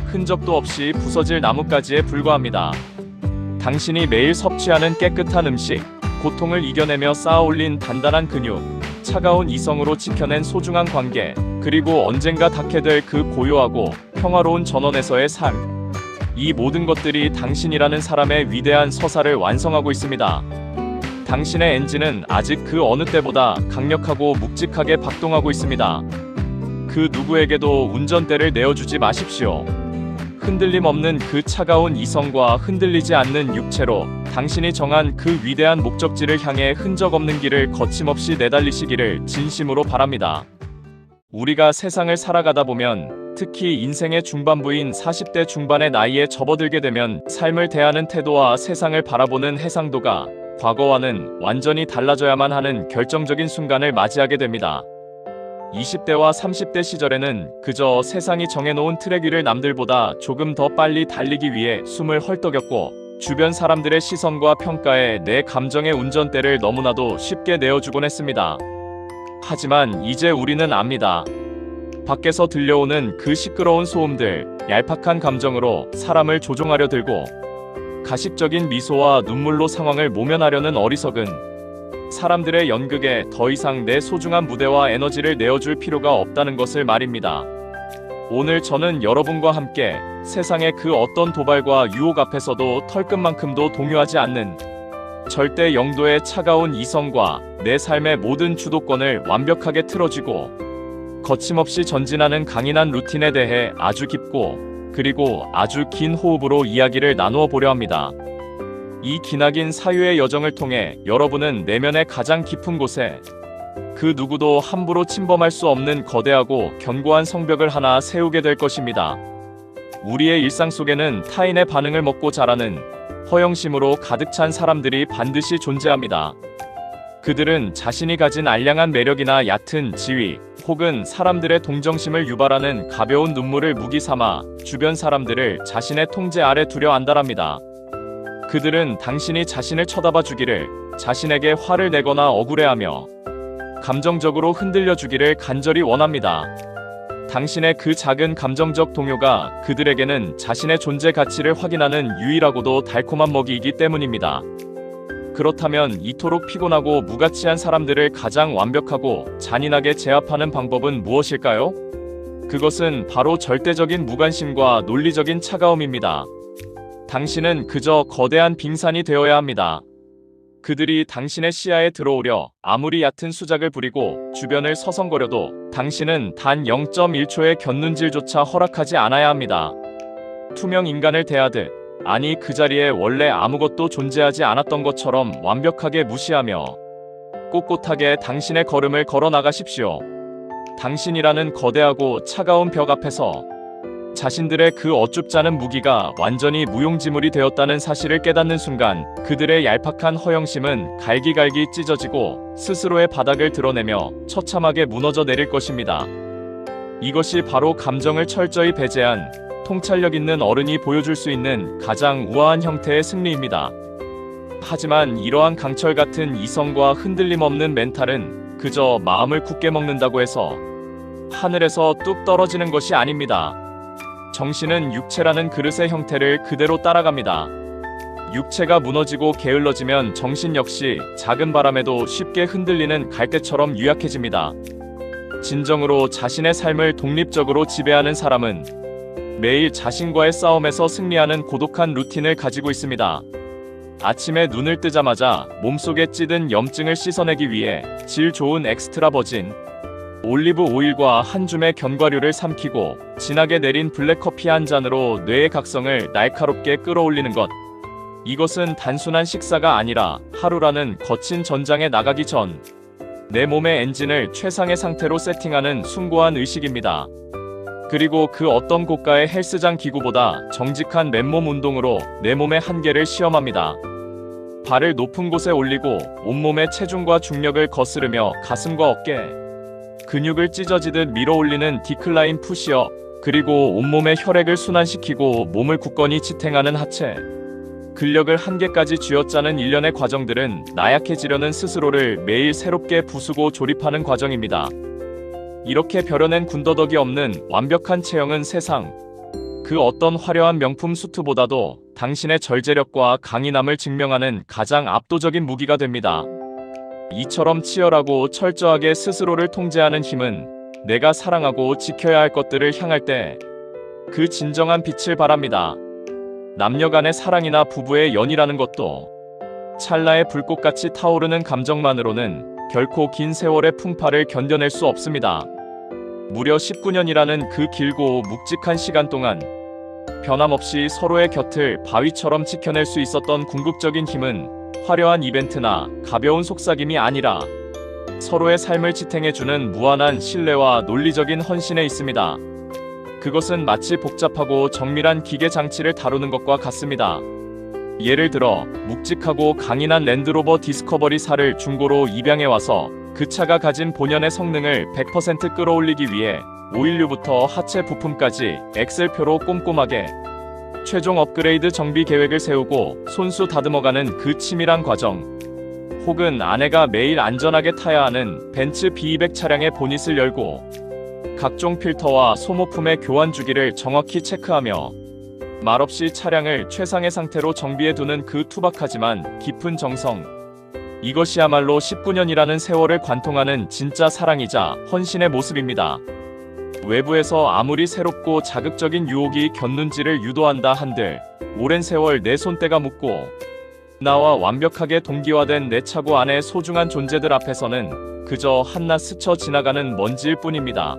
흔적도 없이 부서질 나뭇가지에 불과합니다. 당신이 매일 섭취하는 깨끗한 음식, 고통을 이겨내며 쌓아올린 단단한 근육, 차가운 이성으로 지켜낸 소중한 관계, 그리고 언젠가 닿게 될 그 고요하고 평화로운 전원에서의 삶. 이 모든 것들이 당신이라는 사람의 위대한 서사를 완성하고 있습니다. 당신의 엔진은 아직 그 어느 때보다 강력하고 묵직하게 박동하고 있습니다. 그 누구에게도 운전대를 내어주지 마십시오. 흔들림 없는 그 차가운 이성과 흔들리지 않는 육체로 당신이 정한 그 위대한 목적지를 향해 흔적 없는 길을 거침없이 내달리시기를 진심으로 바랍니다. 우리가 세상을 살아가다 보면 특히 인생의 중반부인 40대 중반의 나이에 접어들게 되면 삶을 대하는 태도와 세상을 바라보는 해상도가 과거와는 완전히 달라져야만 하는 결정적인 순간을 맞이하게 됩니다. 20대와 30대 시절에는 그저 세상이 정해놓은 트랙 위를 남들보다 조금 더 빨리 달리기 위해 숨을 헐떡였고 주변 사람들의 시선과 평가에 내 감정의 운전대를 너무나도 쉽게 내어주곤 했습니다. 하지만 이제 우리는 압니다. 밖에서 들려오는 그 시끄러운 소음들, 얄팍한 감정으로 사람을 조종하려 들고 가식적인 미소와 눈물로 상황을 모면하려는 어리석은 사람들의 연극에 더 이상 내 소중한 무대와 에너지를 내어줄 필요가 없다는 것을 말입니다. 오늘 저는 여러분과 함께 세상의 그 어떤 도발과 유혹 앞에서도 털끝만큼도 동요하지 않는 절대 영도의 차가운 이성과 내 삶의 모든 주도권을 완벽하게 틀어쥐고 거침없이 전진하는 강인한 루틴에 대해 아주 깊고 그리고 아주 긴 호흡으로 이야기를 나누어 보려 합니다. 이 기나긴 사유의 여정을 통해 여러분은 내면의 가장 깊은 곳에 그 누구도 함부로 침범할 수 없는 거대하고 견고한 성벽을 하나 세우게 될 것입니다. 우리의 일상 속에는 타인의 반응을 먹고 자라는 허영심으로 가득 찬 사람들이 반드시 존재합니다. 그들은 자신이 가진 알량한 매력이나 얕은 지위, 혹은 사람들의 동정심을 유발하는 가벼운 눈물을 무기 삼아 주변 사람들을 자신의 통제 아래 두려 안달합니다. 그들은 당신이 자신을 쳐다봐 주기를, 자신에게 화를 내거나 억울해하며 감정적으로 흔들려 주기를 간절히 원합니다. 당신의 그 작은 감정적 동요가 그들에게는 자신의 존재 가치를 확인하는 유일하고도 달콤한 먹이이기 때문입니다. 그렇다면 이토록 피곤하고 무가치한 사람들을 가장 완벽하고 잔인하게 제압하는 방법은 무엇일까요? 그것은 바로 절대적인 무관심과 논리적인 차가움입니다. 당신은 그저 거대한 빙산이 되어야 합니다. 그들이 당신의 시야에 들어오려 아무리 얕은 수작을 부리고 주변을 서성거려도 당신은 단 0.1초의 곁눈질조차 허락하지 않아야 합니다. 투명 인간을 대하듯, 아니 그 자리에 원래 아무것도 존재하지 않았던 것처럼 완벽하게 무시하며 꼿꼿하게 당신의 걸음을 걸어 나가십시오. 당신이라는 거대하고 차가운 벽 앞에서 자신들의 그 어줍잖은 무기가 완전히 무용지물이 되었다는 사실을 깨닫는 순간 그들의 얄팍한 허영심은 갈기갈기 찢어지고 스스로의 바닥을 드러내며 처참하게 무너져 내릴 것입니다. 이것이 바로 감정을 철저히 배제한 통찰력 있는 어른이 보여줄 수 있는 가장 우아한 형태의 승리입니다. 하지만 이러한 강철 같은 이성과 흔들림 없는 멘탈은 그저 마음을 굳게 먹는다고 해서 하늘에서 뚝 떨어지는 것이 아닙니다. 정신은 육체라는 그릇의 형태를 그대로 따라갑니다. 육체가 무너지고 게을러지면 정신 역시 작은 바람에도 쉽게 흔들리는 갈대처럼 유약해집니다. 진정으로 자신의 삶을 독립적으로 지배하는 사람은 매일 자신과의 싸움에서 승리하는 고독한 루틴을 가지고 있습니다. 아침에 눈을 뜨자마자 몸속에 찌든 염증을 씻어내기 위해 질 좋은 엑스트라 버진 올리브 오일과 한 줌의 견과류를 삼키고 진하게 내린 블랙커피 한 잔으로 뇌의 각성을 날카롭게 끌어올리는 것. 이것은 단순한 식사가 아니라 하루라는 거친 전장에 나가기 전 내 몸의 엔진을 최상의 상태로 세팅하는 숭고한 의식입니다. 그리고 그 어떤 고가의 헬스장 기구보다 정직한 맨몸 운동으로 내 몸의 한계를 시험합니다. 발을 높은 곳에 올리고 온몸의 체중과 중력을 거스르며 가슴과 어깨, 근육을 찢어지듯 밀어 올리는 디클라인 푸시업, 그리고 온몸의 혈액을 순환시키고 몸을 굳건히 지탱하는 하체. 근력을 한계까지 쥐어짜는 일련의 과정들은 나약해지려는 스스로를 매일 새롭게 부수고 조립하는 과정입니다. 이렇게 벼려낸 군더더기 없는 완벽한 체형은 세상 그 어떤 화려한 명품 수트보다도 당신의 절제력과 강인함을 증명하는 가장 압도적인 무기가 됩니다. 이처럼 치열하고 철저하게 스스로를 통제하는 힘은 내가 사랑하고 지켜야 할 것들을 향할 때 그 진정한 빛을 발합니다. 남녀 간의 사랑이나 부부의 연이라는 것도 찰나의 불꽃같이 타오르는 감정만으로는 결코 긴 세월의 풍파를 견뎌낼 수 없습니다. 무려 19년이라는 그 길고 묵직한 시간 동안 변함없이 서로의 곁을 바위처럼 지켜낼 수 있었던 궁극적인 힘은 화려한 이벤트나 가벼운 속삭임이 아니라 서로의 삶을 지탱해주는 무한한 신뢰와 논리적인 헌신에 있습니다. 그것은 마치 복잡하고 정밀한 기계 장치를 다루는 것과 같습니다. 예를 들어 묵직하고 강인한 랜드로버 디스커버리 4를 중고로 입양해와서 그 차가 가진 본연의 성능을 100% 끌어올리기 위해 오일류부터 하체 부품까지 엑셀표로 꼼꼼하게 최종 업그레이드 정비 계획을 세우고 손수 다듬어가는 그 치밀한 과정. 혹은 아내가 매일 안전하게 타야 하는 벤츠 B200 차량의 보닛을 열고 각종 필터와 소모품의 교환 주기를 정확히 체크하며 말없이 차량을 최상의 상태로 정비해두는 그 투박하지만 깊은 정성. 이것이야말로 19년이라는 세월을 관통하는 진짜 사랑이자 헌신의 모습입니다. 외부에서 아무리 새롭고 자극적인 유혹이 곁눈질을 유도한다 한들 오랜 세월 내 손때가 묻고 나와 완벽하게 동기화된 내 차고 안의 소중한 존재들 앞에서는 그저 한낱 스쳐 지나가는 먼지일 뿐입니다.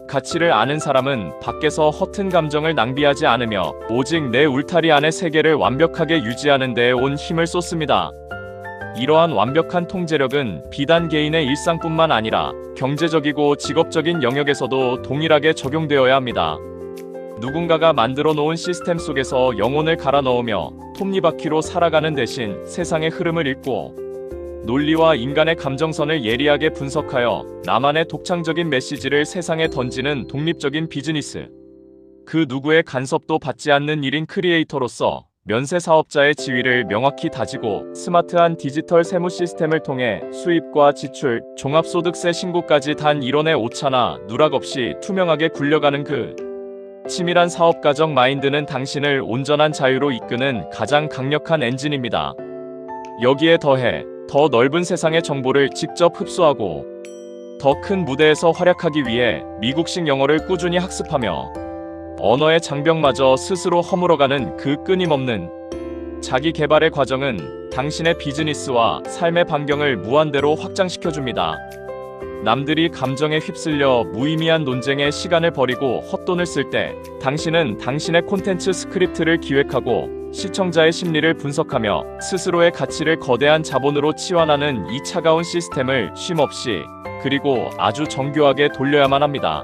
가치를 아는 사람은 밖에서 허튼 감정을 낭비하지 않으며 오직 내 울타리 안의 세계를 완벽하게 유지하는 데에 온 힘을 쏟습니다. 이러한 완벽한 통제력은 비단 개인의 일상뿐만 아니라 경제적이고 직업적인 영역에서도 동일하게 적용되어야 합니다. 누군가가 만들어 놓은 시스템 속에서 영혼을 갈아 넣으며 톱니바퀴로 살아가는 대신 세상의 흐름을 읽고 논리와 인간의 감정선을 예리하게 분석하여 나만의 독창적인 메시지를 세상에 던지는 독립적인 비즈니스. 그 누구의 간섭도 받지 않는 1인 크리에이터로서 면세 사업자의 지위를 명확히 다지고 스마트한 디지털 세무 시스템을 통해 수입과 지출, 종합소득세 신고까지 단 1원의 오차나 누락 없이 투명하게 굴려가는 그 치밀한 사업가정 마인드는 당신을 온전한 자유로 이끄는 가장 강력한 엔진입니다. 여기에 더해 더 넓은 세상의 정보를 직접 흡수하고 더 큰 무대에서 활약하기 위해 미국식 영어를 꾸준히 학습하며 언어의 장벽마저 스스로 허물어가는 그 끊임없는 자기 개발의 과정은 당신의 비즈니스와 삶의 반경을 무한대로 확장시켜줍니다. 남들이 감정에 휩쓸려 무의미한 논쟁에 시간을 버리고 헛돈을 쓸 때 당신은 당신의 콘텐츠 스크립트를 기획하고 시청자의 심리를 분석하며 스스로의 가치를 거대한 자본으로 치환하는 이 차가운 시스템을 쉼없이 그리고 아주 정교하게 돌려야만 합니다.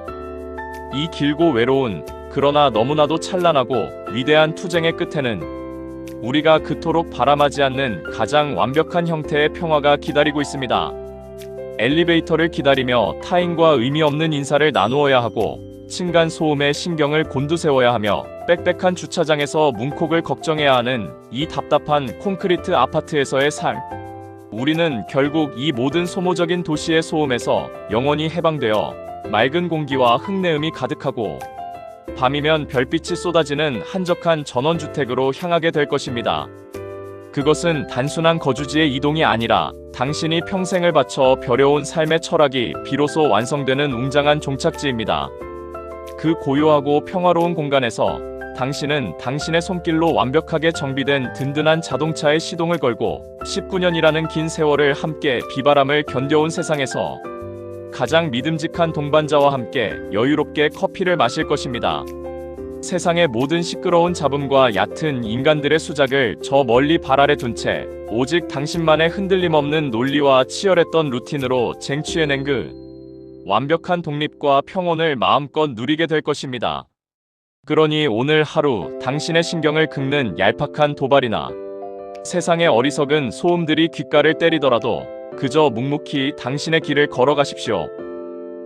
이 길고 외로운 그러나 너무나도 찬란하고 위대한 투쟁의 끝에는 우리가 그토록 바람하지 않는 가장 완벽한 형태의 평화가 기다리고 있습니다. 엘리베이터를 기다리며 타인과 의미 없는 인사를 나누어야 하고 층간 소음에 신경을 곤두세워야 하며 빽빽한 주차장에서 문콕을 걱정해야 하는 이 답답한 콘크리트 아파트에서의 삶. 우리는 결국 이 모든 소모적인 도시의 소음에서 영원히 해방되어 맑은 공기와 흙내음이 가득하고 밤이면 별빛이 쏟아지는 한적한 전원주택으로 향하게 될 것입니다. 그것은 단순한 거주지의 이동이 아니라 당신이 평생을 바쳐 벼려온 삶의 철학이 비로소 완성되는 웅장한 종착지입니다. 그 고요하고 평화로운 공간에서 당신은 당신의 손길로 완벽하게 정비된 든든한 자동차에 시동을 걸고 19년이라는 긴 세월을 함께 비바람을 견뎌온 세상에서 가장 믿음직한 동반자와 함께 여유롭게 커피를 마실 것입니다. 세상의 모든 시끄러운 잡음과 얕은 인간들의 수작을 저 멀리 발 아래 둔 채 오직 당신만의 흔들림 없는 논리와 치열했던 루틴으로 쟁취해낸 그 완벽한 독립과 평온을 마음껏 누리게 될 것입니다. 그러니 오늘 하루 당신의 신경을 긁는 얄팍한 도발이나 세상의 어리석은 소음들이 귓가를 때리더라도 그저 묵묵히 당신의 길을 걸어가십시오.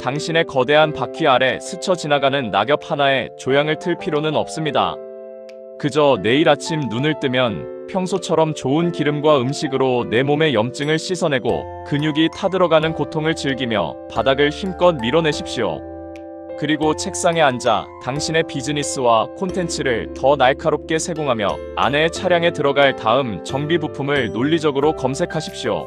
당신의 거대한 바퀴 아래 스쳐 지나가는 낙엽 하나에 조향을 틀 필요는 없습니다. 그저 내일 아침 눈을 뜨면 평소처럼 좋은 기름과 음식으로 내 몸의 염증을 씻어내고 근육이 타들어가는 고통을 즐기며 바닥을 힘껏 밀어내십시오. 그리고 책상에 앉아 당신의 비즈니스와 콘텐츠를 더 날카롭게 세공하며 아내의 차량에 들어갈 다음 정비 부품을 논리적으로 검색하십시오.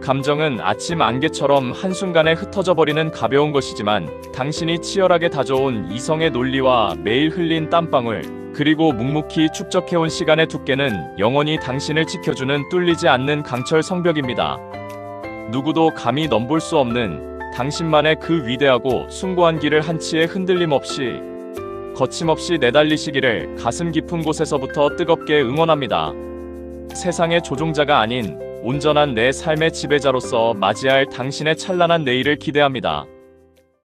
감정은 아침 안개처럼 한순간에 흩어져 버리는 가벼운 것이지만 당신이 치열하게 다져온 이성의 논리와 매일 흘린 땀방울 그리고 묵묵히 축적해온 시간의 두께는 영원히 당신을 지켜주는 뚫리지 않는 강철 성벽입니다. 누구도 감히 넘볼 수 없는 당신만의 그 위대하고 숭고한 길을 한치의 흔들림 없이 거침없이 내달리시기를 가슴 깊은 곳에서부터 뜨겁게 응원합니다. 세상의 조종자가 아닌 온전한 내 삶의 지배자로서 맞이할 당신의 찬란한 내일을 기대합니다.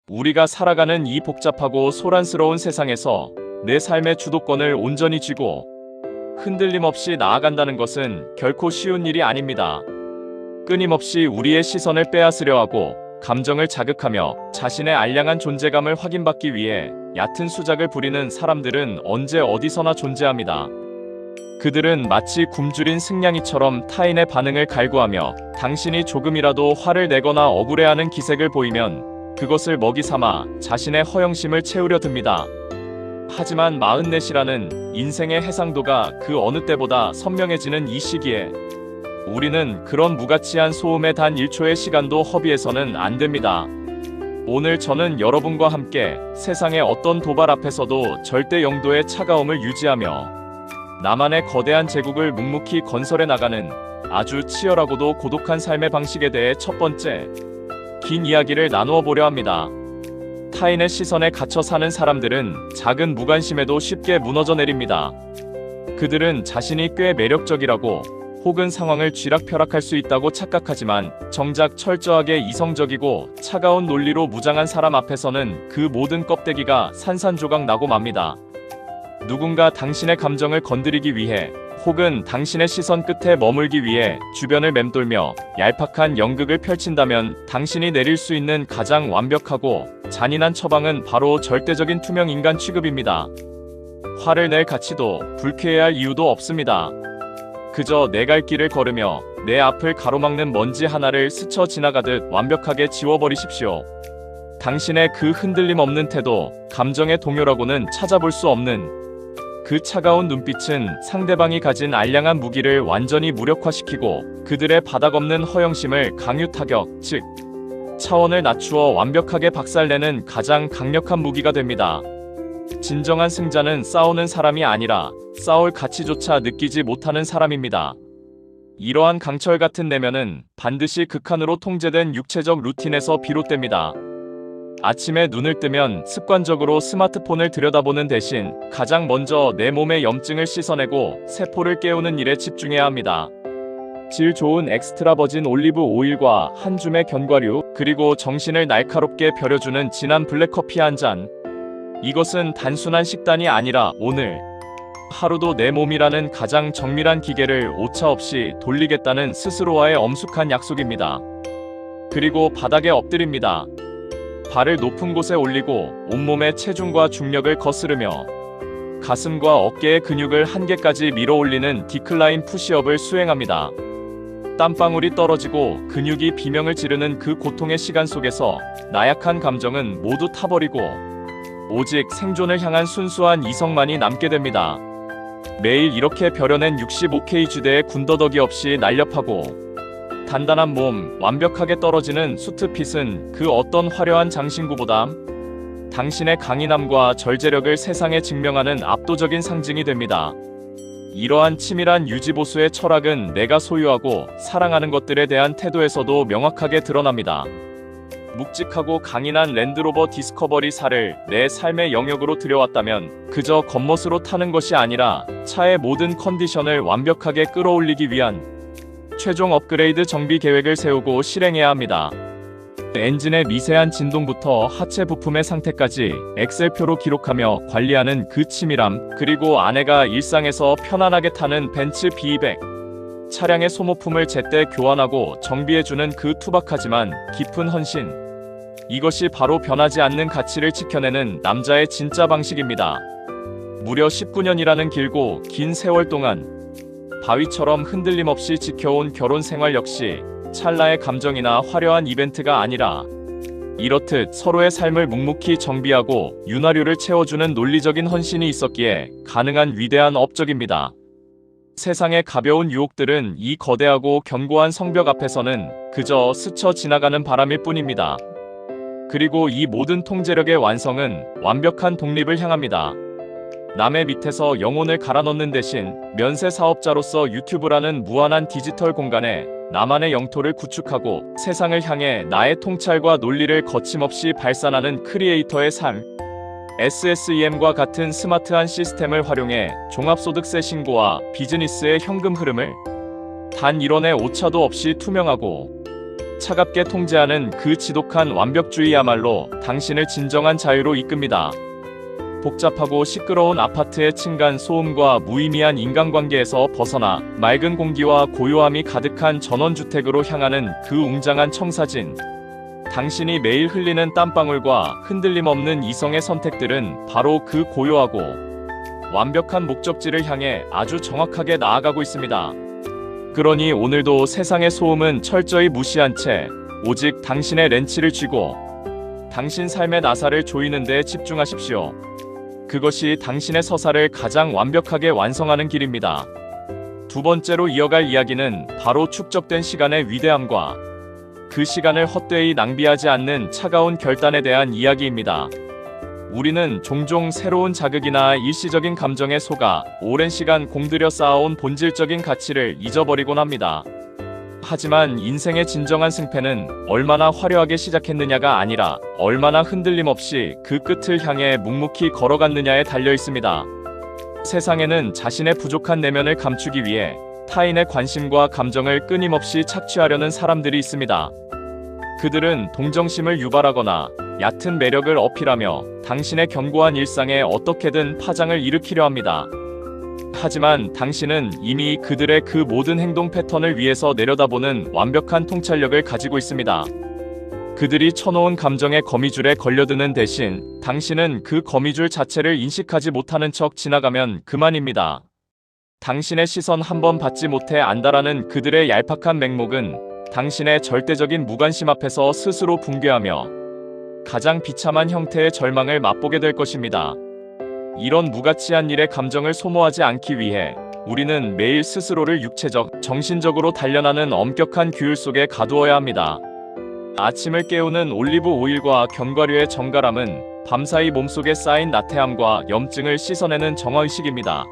우리가 살아가는 이 복잡하고 소란스러운 세상에서 내 삶의 주도권을 온전히 쥐고 흔들림 없이 나아간다는 것은 결코 쉬운 일이 아닙니다. 끊임없이 우리의 시선을 빼앗으려 하고 감정을 자극하며 자신의 알량한 존재감을 확인받기 위해 얕은 수작을 부리는 사람들은 언제 어디서나 존재합니다. 그들은 마치 굶주린 승냥이처럼 타인의 반응을 갈구하며 당신이 조금이라도 화를 내거나 억울해하는 기색을 보이면 그것을 먹이 삼아 자신의 허영심을 채우려 듭니다. 하지만 44이라는 인생의 해상도가 그 어느 때보다 선명해지는 이 시기에 우리는 그런 무가치한 소음에 단 1초의 시간도 허비해서는 안 됩니다. 오늘 저는 여러분과 함께 세상의 어떤 도발 앞에서도 절대 영도의 차가움을 유지하며 나만의 거대한 제국을 묵묵히 건설해 나가는 아주 치열하고도 고독한 삶의 방식에 대해 첫 번째 긴 이야기를 나누어 보려 합니다. 타인의 시선에 갇혀 사는 사람들은 작은 무관심에도 쉽게 무너져 내립니다. 그들은 자신이 꽤 매력적이라고 혹은 상황을 쥐락펴락할 수 있다고 착각하지만 정작 철저하게 이성적이고 차가운 논리로 무장한 사람 앞에서는 그 모든 껍데기가 산산조각 나고 맙니다. 누군가 당신의 감정을 건드리기 위해 혹은 당신의 시선 끝에 머물기 위해 주변을 맴돌며 얄팍한 연극을 펼친다면 당신이 내릴 수 있는 가장 완벽하고 잔인한 처방은 바로 절대적인 투명 인간 취급입니다. 화를 낼 가치도 불쾌해할 이유도 없습니다. 그저 내 갈 길을 걸으며 내 앞을 가로막는 먼지 하나를 스쳐 지나가듯 완벽하게 지워버리십시오. 당신의 그 흔들림 없는 태도, 감정의 동요라고는 찾아볼 수 없는 그 차가운 눈빛은 상대방이 가진 알량한 무기를 완전히 무력화시키고 그들의 바닥없는 허영심을 강유 타격, 즉 차원을 낮추어 완벽하게 박살내는 가장 강력한 무기가 됩니다. 진정한 승자는 싸우는 사람이 아니라 싸울 가치조차 느끼지 못하는 사람입니다. 이러한 강철 같은 내면은 반드시 극한으로 통제된 육체적 루틴에서 비롯됩니다. 아침에 눈을 뜨면 습관적으로 스마트폰을 들여다보는 대신 가장 먼저 내 몸의 염증을 씻어내고 세포를 깨우는 일에 집중해야 합니다. 질 좋은 엑스트라 버진 올리브 오일과 한 줌의 견과류, 그리고 정신을 날카롭게 벼려주는 진한 블랙커피 한 잔. 이것은 단순한 식단이 아니라 오늘 하루도 내 몸이라는 가장 정밀한 기계를 오차 없이 돌리겠다는 스스로와의 엄숙한 약속입니다. 그리고 바닥에 엎드립니다. 발을 높은 곳에 올리고 온몸의 체중과 중력을 거스르며 가슴과 어깨의 근육을 한계까지 밀어 올리는 디클라인 푸시업을 수행합니다. 땀방울이 떨어지고 근육이 비명을 지르는 그 고통의 시간 속에서 나약한 감정은 모두 타버리고 오직 생존을 향한 순수한 이성만이 남게 됩니다. 매일 이렇게 벼려낸 65K 주대의 군더더기 없이 날렵하고 단단한 몸, 완벽하게 떨어지는 수트핏은 그 어떤 화려한 장신구보다 당신의 강인함과 절제력을 세상에 증명하는 압도적인 상징이 됩니다. 이러한 치밀한 유지보수의 철학은 내가 소유하고 사랑하는 것들에 대한 태도에서도 명확하게 드러납니다. 묵직하고 강인한 랜드로버 디스커버리 4를 내 삶의 영역으로 들여왔다면 그저 겉멋으로 타는 것이 아니라 차의 모든 컨디션을 완벽하게 끌어올리기 위한 최종 업그레이드 정비 계획을 세우고 실행해야 합니다. 엔진의 미세한 진동부터 하체 부품의 상태까지 엑셀표로 기록하며 관리하는 그 치밀함, 그리고 아내가 일상에서 편안하게 타는 벤츠 B200 차량의 소모품을 제때 교환하고 정비해주는 그 투박하지만 깊은 헌신, 이것이 바로 변하지 않는 가치를 지켜내는 남자의 진짜 방식입니다. 무려 19년이라는 길고 긴 세월 동안 바위처럼 흔들림 없이 지켜온 결혼 생활 역시 찰나의 감정이나 화려한 이벤트가 아니라 이렇듯 서로의 삶을 묵묵히 정비하고 윤활유를 채워주는 논리적인 헌신이 있었기에 가능한 위대한 업적입니다. 세상의 가벼운 유혹들은 이 거대하고 견고한 성벽 앞에서는 그저 스쳐 지나가는 바람일 뿐입니다. 그리고 이 모든 통제력의 완성은 완벽한 독립을 향합니다. 남의 밑에서 영혼을 갈아넣는 대신 면세 사업자로서 유튜브라는 무한한 디지털 공간에 나만의 영토를 구축하고 세상을 향해 나의 통찰과 논리를 거침없이 발산하는 크리에이터의 삶. SSEM과 같은 스마트한 시스템을 활용해 종합소득세 신고와 비즈니스의 현금 흐름을 단 1원의 오차도 없이 투명하고 차갑게 통제하는 그 지독한 완벽주의야말로 당신을 진정한 자유로 이끕니다. 복잡하고 시끄러운 아파트의 층간 소음과 무의미한 인간관계에서 벗어나 맑은 공기와 고요함이 가득한 전원주택으로 향하는 그 웅장한 청사진. 당신이 매일 흘리는 땀방울과 흔들림 없는 이성의 선택들은 바로 그 고요하고 완벽한 목적지를 향해 아주 정확하게 나아가고 있습니다. 그러니 오늘도 세상의 소음은 철저히 무시한 채 오직 당신의 렌치를 쥐고 당신 삶의 나사를 조이는 데 집중하십시오. 그것이 당신의 서사를 가장 완벽하게 완성하는 길입니다. 두 번째로 이어갈 이야기는 바로 축적된 시간의 위대함과 그 시간을 헛되이 낭비하지 않는 차가운 결단에 대한 이야기입니다. 우리는 종종 새로운 자극이나 일시적인 감정에 속아 오랜 시간 공들여 쌓아온 본질적인 가치를 잊어버리곤 합니다. 하지만 인생의 진정한 승패는 얼마나 화려하게 시작했느냐가 아니라 얼마나 흔들림 없이 그 끝을 향해 묵묵히 걸어갔느냐에 달려 있습니다. 세상에는 자신의 부족한 내면을 감추기 위해 타인의 관심과 감정을 끊임없이 착취하려는 사람들이 있습니다. 그들은 동정심을 유발하거나 얕은 매력을 어필하며 당신의 견고한 일상에 어떻게든 파장을 일으키려 합니다. 하지만 당신은 이미 그들의 그 모든 행동 패턴을 위에서 내려다보는 완벽한 통찰력을 가지고 있습니다. 그들이 쳐놓은 감정의 거미줄에 걸려드는 대신 당신은 그 거미줄 자체를 인식하지 못하는 척 지나가면 그만입니다. 당신의 시선 한 번 받지 못해 안달하는 그들의 얄팍한 맹목은 당신의 절대적인 무관심 앞에서 스스로 붕괴하며 가장 비참한 형태의 절망을 맛보게 될 것입니다. 이런 무가치한 일에 감정을 소모하지 않기 위해 우리는 매일 스스로를 육체적, 정신적으로 단련하는 엄격한 규율 속에 가두어야 합니다. 아침을 깨우는 올리브 오일과 견과류의 정갈함은 밤사이 몸속에 쌓인 나태함과 염증을 씻어내는 정화의식입니다.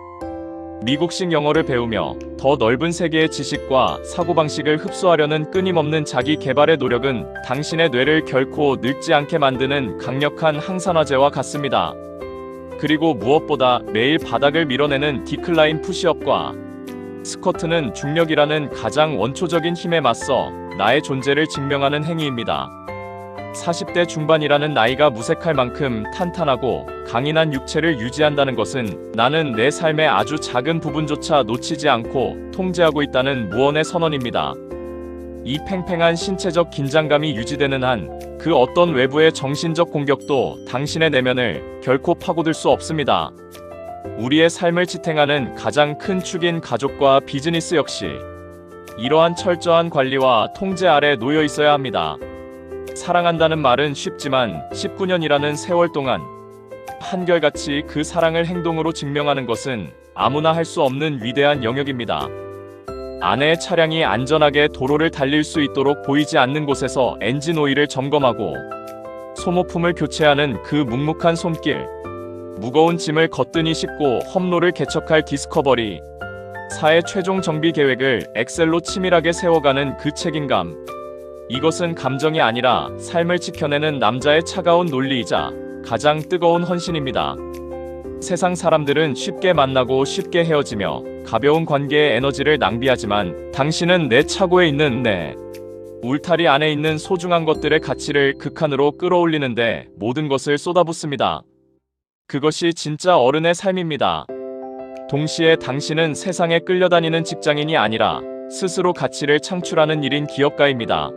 미국식 영어를 배우며 더 넓은 세계의 지식과 사고방식을 흡수하려는 끊임없는 자기 개발의 노력은 당신의 뇌를 결코 늙지 않게 만드는 강력한 항산화제와 같습니다. 그리고 무엇보다 매일 바닥을 밀어내는 디클라인 푸시업과 스쿼트는 중력이라는 가장 원초적인 힘에 맞서 나의 존재를 증명하는 행위입니다. 40대 중반이라는 나이가 무색할 만큼 탄탄하고 강인한 육체를 유지한다는 것은 나는 내 삶의 아주 작은 부분조차 놓치지 않고 통제하고 있다는 무언의 선언입니다. 이 팽팽한 신체적 긴장감이 유지되는 한 그 어떤 외부의 정신적 공격도 당신의 내면을 결코 파고들 수 없습니다. 우리의 삶을 지탱하는 가장 큰 축인 가족과 비즈니스 역시 이러한 철저한 관리와 통제 아래 놓여 있어야 합니다. 사랑한다는 말은 쉽지만 19년이라는 세월 동안 한결같이 그 사랑을 행동으로 증명하는 것은 아무나 할 수 없는 위대한 영역입니다. 아내의 차량이 안전하게 도로를 달릴 수 있도록 보이지 않는 곳에서 엔진 오일을 점검하고 소모품을 교체하는 그 묵묵한 손길, 무거운 짐을 거뜬히 싣고 험로를 개척할 디스커버리, 사의 최종 정비 계획을 엑셀로 치밀하게 세워가는 그 책임감. 이것은 감정이 아니라 삶을 지켜내는 남자의 차가운 논리이자 가장 뜨거운 헌신입니다. 세상 사람들은 쉽게 만나고 쉽게 헤어지며 가벼운 관계에 에너지를 낭비하지만 당신은 내 차고에 있는 내 울타리 안에 있는 소중한 것들의 가치를 극한으로 끌어올리는데 모든 것을 쏟아붓습니다. 그것이 진짜 어른의 삶입니다. 동시에 당신은 세상에 끌려다니는 직장인이 아니라 스스로 가치를 창출하는 1인 기업가입니다.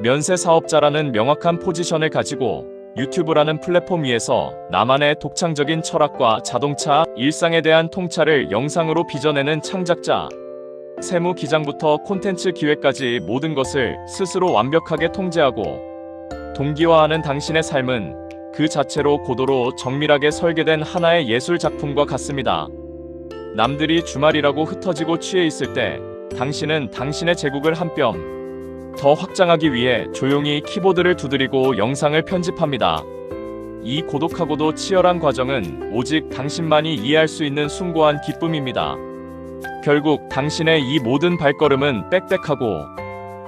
면세 사업자라는 명확한 포지션을 가지고 유튜브라는 플랫폼 위에서 나만의 독창적인 철학과 자동차, 일상에 대한 통찰을 영상으로 빚어내는 창작자. 세무 기장부터 콘텐츠 기획까지 모든 것을 스스로 완벽하게 통제하고 동기화하는 당신의 삶은 그 자체로 고도로 정밀하게 설계된 하나의 예술 작품과 같습니다. 남들이 주말이라고 흩어지고 취해 있을 때 당신은 당신의 제국을 한 뼘 더 확장하기 위해 조용히 키보드를 두드리고 영상을 편집합니다. 이 고독하고도 치열한 과정은 오직 당신만이 이해할 수 있는 숭고한 기쁨입니다. 결국 당신의 이 모든 발걸음은 빽빽하고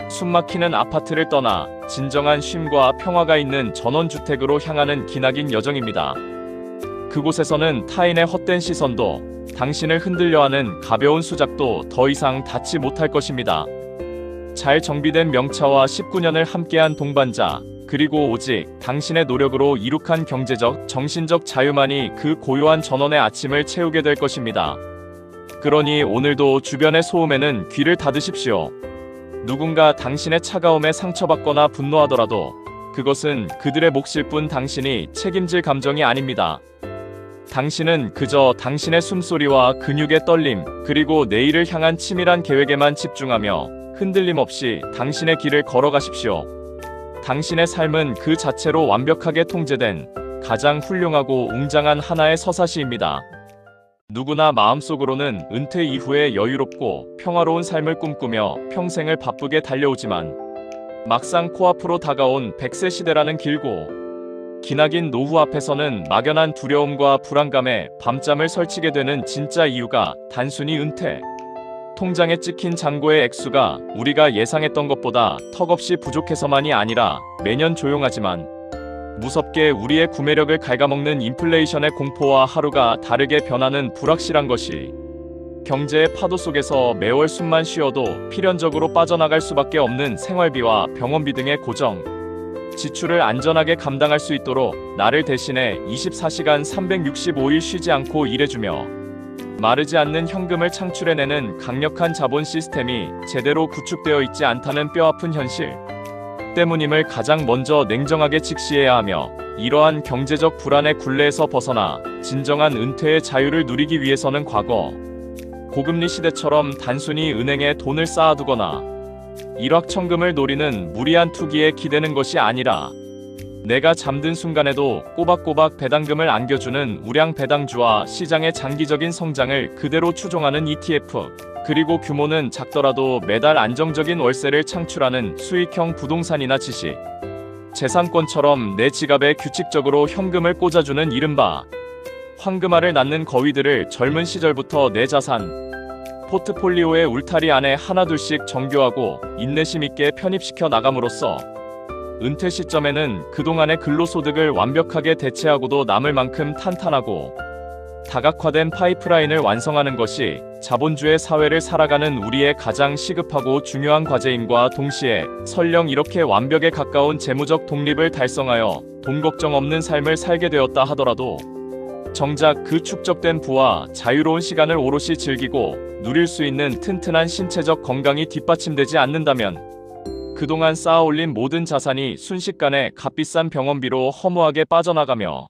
숨막히는 아파트를 떠나 진정한 쉼과 평화가 있는 전원주택으로 향하는 기나긴 여정입니다. 그곳에서는 타인의 헛된 시선도 당신을 흔들려하는 가벼운 수작도 더 이상 닿지 못할 것입니다. 잘 정비된 명차와 19년을 함께한 동반자, 그리고 오직 당신의 노력으로 이룩한 경제적, 정신적 자유만이 그 고요한 전원의 아침을 채우게 될 것입니다. 그러니 오늘도 주변의 소음에는 귀를 닫으십시오. 누군가 당신의 차가움에 상처받거나 분노하더라도 그것은 그들의 몫일 뿐 당신이 책임질 감정이 아닙니다. 당신은 그저 당신의 숨소리와 근육의 떨림, 그리고 내일을 향한 치밀한 계획에만 집중하며 흔들림 없이 당신의 길을 걸어가십시오. 당신의 삶은 그 자체로 완벽하게 통제된 가장 훌륭하고 웅장한 하나의 서사시입니다. 누구나 마음속으로는 은퇴 이후에 여유롭고 평화로운 삶을 꿈꾸며 평생을 바쁘게 달려오지만 막상 코앞으로 다가온 100세 시대라는 길고 기나긴 노후 앞에서는 막연한 두려움과 불안감에 밤잠을 설치게 되는 진짜 이유가 단순히 은퇴, 통장에 찍힌 잔고의 액수가 우리가 예상했던 것보다 턱없이 부족해서만이 아니라 매년 조용하지만 무섭게 우리의 구매력을 갉아먹는 인플레이션의 공포와 하루가 다르게 변하는 불확실한 것이 경제의 파도 속에서 매월 숨만 쉬어도 필연적으로 빠져나갈 수밖에 없는 생활비와 병원비 등의 고정 지출을 안전하게 감당할 수 있도록 나를 대신해 24시간 365일 쉬지 않고 일해주며 마르지 않는 현금을 창출해내는 강력한 자본 시스템이 제대로 구축되어 있지 않다는 뼈아픈 현실 때문임을 가장 먼저 냉정하게 직시해야 하며 이러한 경제적 불안의 굴레에서 벗어나 진정한 은퇴의 자유를 누리기 위해서는 과거 고금리 시대처럼 단순히 은행에 돈을 쌓아두거나 일확천금을 노리는 무리한 투기에 기대는 것이 아니라 내가 잠든 순간에도 꼬박꼬박 배당금을 안겨주는 우량 배당주와 시장의 장기적인 성장을 그대로 추종하는 ETF, 그리고 규모는 작더라도 매달 안정적인 월세를 창출하는 수익형 부동산이나 지식, 재산권처럼 내 지갑에 규칙적으로 현금을 꽂아주는 이른바 황금알을 낳는 거위들을 젊은 시절부터 내 자산 포트폴리오의 울타리 안에 하나둘씩 정교하고 인내심 있게 편입시켜 나감으로써 은퇴 시점에는 그동안의 근로소득을 완벽하게 대체하고도 남을 만큼 탄탄하고 다각화된 파이프라인을 완성하는 것이 자본주의 사회를 살아가는 우리의 가장 시급하고 중요한 과제임과 동시에 설령 이렇게 완벽에 가까운 재무적 독립을 달성하여 돈 걱정 없는 삶을 살게 되었다 하더라도 정작 그 축적된 부와 자유로운 시간을 오롯이 즐기고 누릴 수 있는 튼튼한 신체적 건강이 뒷받침되지 않는다면 그동안 쌓아올린 모든 자산이 순식간에 값비싼 병원비로 허무하게 빠져나가며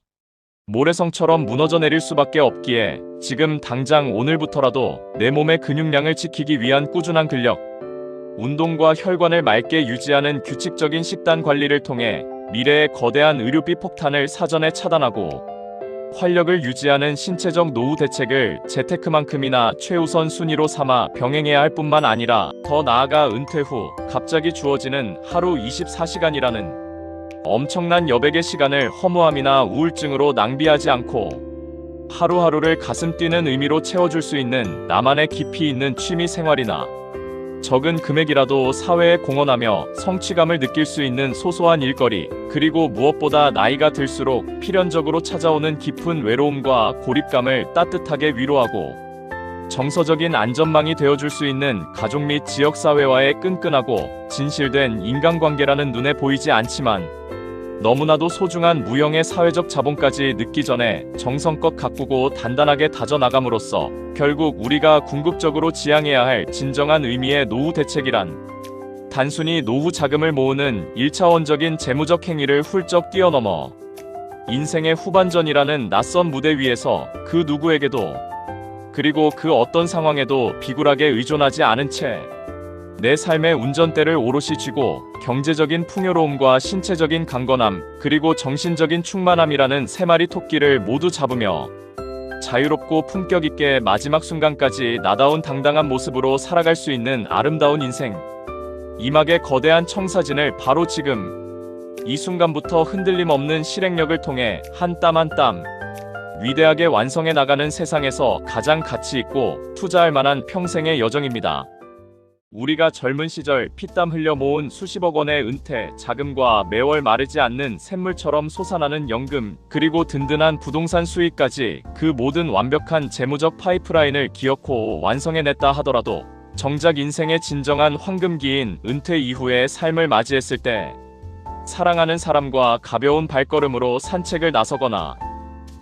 모래성처럼 무너져 내릴 수밖에 없기에 지금 당장 오늘부터라도 내 몸의 근육량을 지키기 위한 꾸준한 근력, 운동과 혈관을 맑게 유지하는 규칙적인 식단 관리를 통해 미래의 거대한 의료비 폭탄을 사전에 차단하고 활력을 유지하는 신체적 노후 대책을 재테크만큼이나 최우선 순위로 삼아 병행해야 할 뿐만 아니라 더 나아가 은퇴 후 갑자기 주어지는 하루 24시간이라는 엄청난 여백의 시간을 허무함이나 우울증으로 낭비하지 않고 하루하루를 가슴 뛰는 의미로 채워줄 수 있는 나만의 깊이 있는 취미 생활이나 적은 금액이라도 사회에 공헌하며 성취감을 느낄 수 있는 소소한 일거리, 그리고 무엇보다 나이가 들수록 필연적으로 찾아오는 깊은 외로움과 고립감을 따뜻하게 위로하고 정서적인 안전망이 되어줄 수 있는 가족 및 지역사회와의 끈끈하고 진실된 인간관계라는 눈에 보이지 않지만 너무나도 소중한 무형의 사회적 자본까지 늦기 전에 정성껏 가꾸고 단단하게 다져나감으로써 결국 우리가 궁극적으로 지향해야 할 진정한 의미의 노후 대책이란 단순히 노후 자금을 모으는 1차원적인 재무적 행위를 훌쩍 뛰어넘어 인생의 후반전이라는 낯선 무대 위에서 그 누구에게도 그리고 그 어떤 상황에도 비굴하게 의존하지 않은 채 내 삶의 운전대를 오롯이 쥐고 경제적인 풍요로움과 신체적인 강건함, 그리고 정신적인 충만함이라는 세 마리 토끼를 모두 잡으며 자유롭고 품격 있게 마지막 순간까지 나다운 당당한 모습으로 살아갈 수 있는 아름다운 인생. 이막의 거대한 청사진을 바로 지금 이 순간부터 흔들림 없는 실행력을 통해 한 땀 한 땀 위대하게 완성해 나가는 세상에서 가장 가치 있고 투자할 만한 평생의 여정입니다. 우리가 젊은 시절 피땀 흘려 모은 수십억 원의 은퇴 자금과 매월 마르지 않는 샘물처럼 솟아나는 연금, 그리고 든든한 부동산 수익까지 그 모든 완벽한 재무적 파이프라인을 기어코 완성해냈다 하더라도 정작 인생의 진정한 황금기인 은퇴 이후의 삶을 맞이했을 때 사랑하는 사람과 가벼운 발걸음으로 산책을 나서거나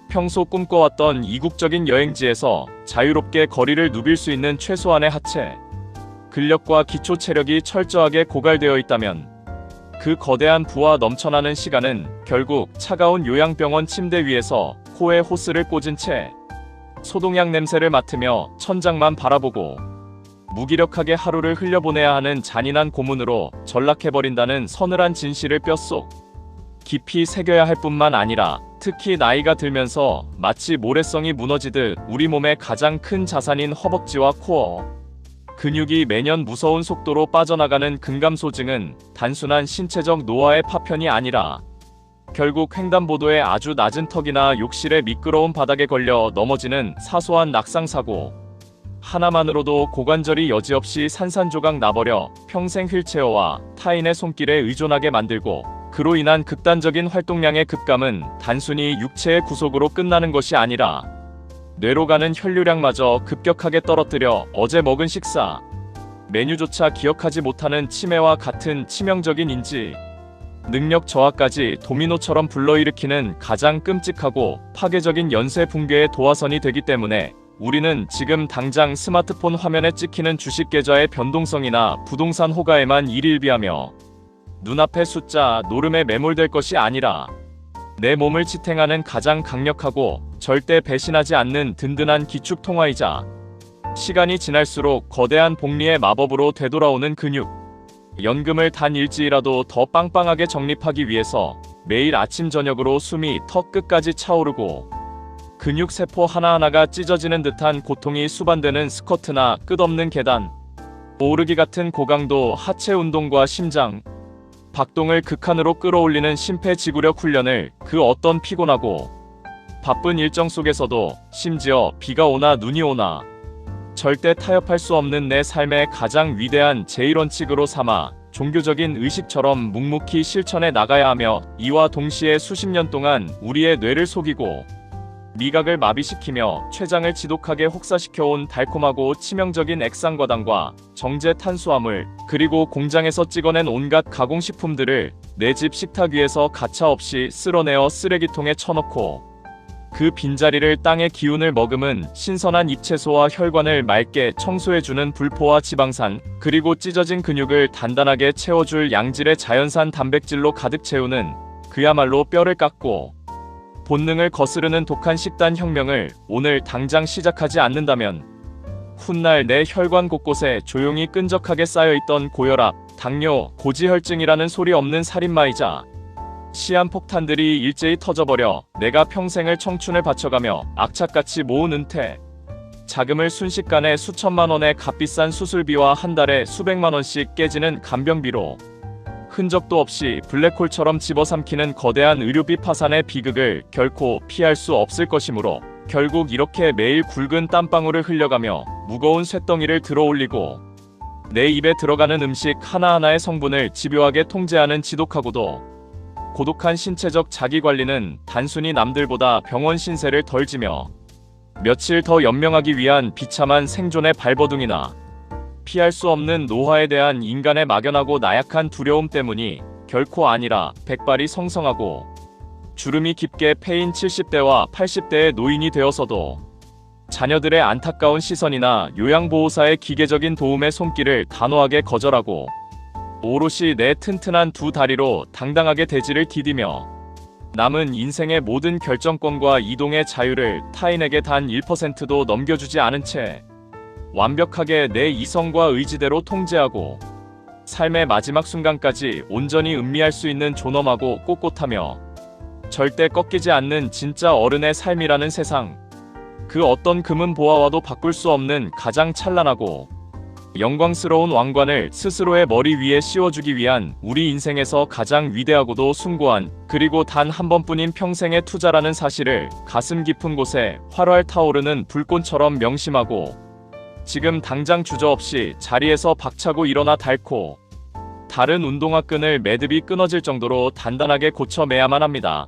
평소 꿈꿔왔던 이국적인 여행지에서 자유롭게 거리를 누빌 수 있는 최소한의 하체 근력과 기초 체력이 철저하게 고갈되어 있다면 그 거대한 부와 넘쳐나는 시간은 결국 차가운 요양병원 침대 위에서 코에 호스를 꽂은 채 소독약 냄새를 맡으며 천장만 바라보고 무기력하게 하루를 흘려보내야 하는 잔인한 고문으로 전락해버린다는 서늘한 진실을 뼛속 깊이 새겨야 할 뿐만 아니라 특히 나이가 들면서 마치 모래성이 무너지듯 우리 몸의 가장 큰 자산인 허벅지와 코어 근육이 매년 무서운 속도로 빠져나가는 근감소증은 단순한 신체적 노화의 파편이 아니라 결국 횡단보도의 아주 낮은 턱이나 욕실의 미끄러운 바닥에 걸려 넘어지는 사소한 낙상사고 하나만으로도 고관절이 여지없이 산산조각 나버려 평생 휠체어와 타인의 손길에 의존하게 만들고 그로 인한 극단적인 활동량의 급감은 단순히 육체의 구속으로 끝나는 것이 아니라 뇌로 가는 혈류량마저 급격하게 떨어뜨려 어제 먹은 식사, 메뉴조차 기억하지 못하는 치매와 같은 치명적인 인지 능력 저하까지 도미노처럼 불러일으키는 가장 끔찍하고 파괴적인 연쇄 붕괴의 도화선이 되기 때문에 우리는 지금 당장 스마트폰 화면에 찍히는 주식 계좌의 변동성이나 부동산 호가에만 일일비하며 눈앞의 숫자 노름에 매몰될 것이 아니라 내 몸을 지탱하는 가장 강력하고 절대 배신하지 않는 든든한 기축 통화이자 시간이 지날수록 거대한 복리의 마법으로 되돌아오는 근육, 연금을 단 일지이라도 더 빵빵하게 정립하기 위해서 매일 아침 저녁으로 숨이 턱 끝까지 차오르고 근육 세포 하나하나가 찢어지는 듯한 고통이 수반되는 스쿼트나 끝없는 계단, 오르기 같은 고강도 하체 운동과 심장, 박동을 극한으로 끌어올리는 심폐지구력 훈련을 그 어떤 피곤하고 바쁜 일정 속에서도 심지어 비가 오나 눈이 오나 절대 타협할 수 없는 내 삶의 가장 위대한 제1원칙으로 삼아 종교적인 의식처럼 묵묵히 실천해 나가야 하며 이와 동시에 수십 년 동안 우리의 뇌를 속이고 미각을 마비시키며 췌장을 지독하게 혹사시켜온 달콤하고 치명적인 액상과당과 정제 탄수화물 그리고 공장에서 찍어낸 온갖 가공식품들을 내 집 식탁 위에서 가차없이 쓸어내어 쓰레기통에 쳐넣고 그 빈자리를 땅의 기운을 머금은 신선한 잎채소와 혈관을 맑게 청소해주는 불포화 지방산 그리고 찢어진 근육을 단단하게 채워줄 양질의 자연산 단백질로 가득 채우는 그야말로 뼈를 깎고 본능을 거스르는 독한 식단 혁명을 오늘 당장 시작하지 않는다면 훗날 내 혈관 곳곳에 조용히 끈적하게 쌓여있던 고혈압, 당뇨, 고지혈증이라는 소리 없는 살인마이자 시한폭탄들이 일제히 터져버려 내가 평생을 청춘을 바쳐가며 악착같이 모은 은퇴 자금을 순식간에 수천만 원의 값비싼 수술비와 한 달에 수백만 원씩 깨지는 간병비로 흔적도 없이 블랙홀처럼 집어삼키는 거대한 의료비 파산의 비극을 결코 피할 수 없을 것이므로 결국 이렇게 매일 굵은 땀방울을 흘려가며 무거운 쇳덩이를 들어올리고 내 입에 들어가는 음식 하나하나의 성분을 집요하게 통제하는 지독하고도 고독한 신체적 자기관리는 단순히 남들보다 병원 신세를 덜 지며 며칠 더 연명하기 위한 비참한 생존의 발버둥이나 피할 수 없는 노화에 대한 인간의 막연하고 나약한 두려움 때문이 결코 아니라 백발이 성성하고 주름이 깊게 패인 70대와 80대의 노인이 되어서도 자녀들의 안타까운 시선이나 요양보호사의 기계적인 도움의 손길을 단호하게 거절하고 오롯이 내 튼튼한 두 다리로 당당하게 대지를 디디며 남은 인생의 모든 결정권과 이동의 자유를 타인에게 단 1%도 넘겨주지 않은 채 완벽하게 내 이성과 의지대로 통제하고 삶의 마지막 순간까지 온전히 음미할 수 있는 존엄하고 꼿꼿하며 절대 꺾이지 않는 진짜 어른의 삶이라는 세상, 그 어떤 금은 보화와도 바꿀 수 없는 가장 찬란하고 영광스러운 왕관을 스스로의 머리 위에 씌워주기 위한 우리 인생에서 가장 위대하고도 숭고한 그리고 단 한 번뿐인 평생의 투자라는 사실을 가슴 깊은 곳에 활활 타오르는 불꽃처럼 명심하고 지금 당장 주저없이 자리에서 박차고 일어나 닳고 다른 운동화 끈을 매듭이 끊어질 정도로 단단하게 고쳐매야만 합니다.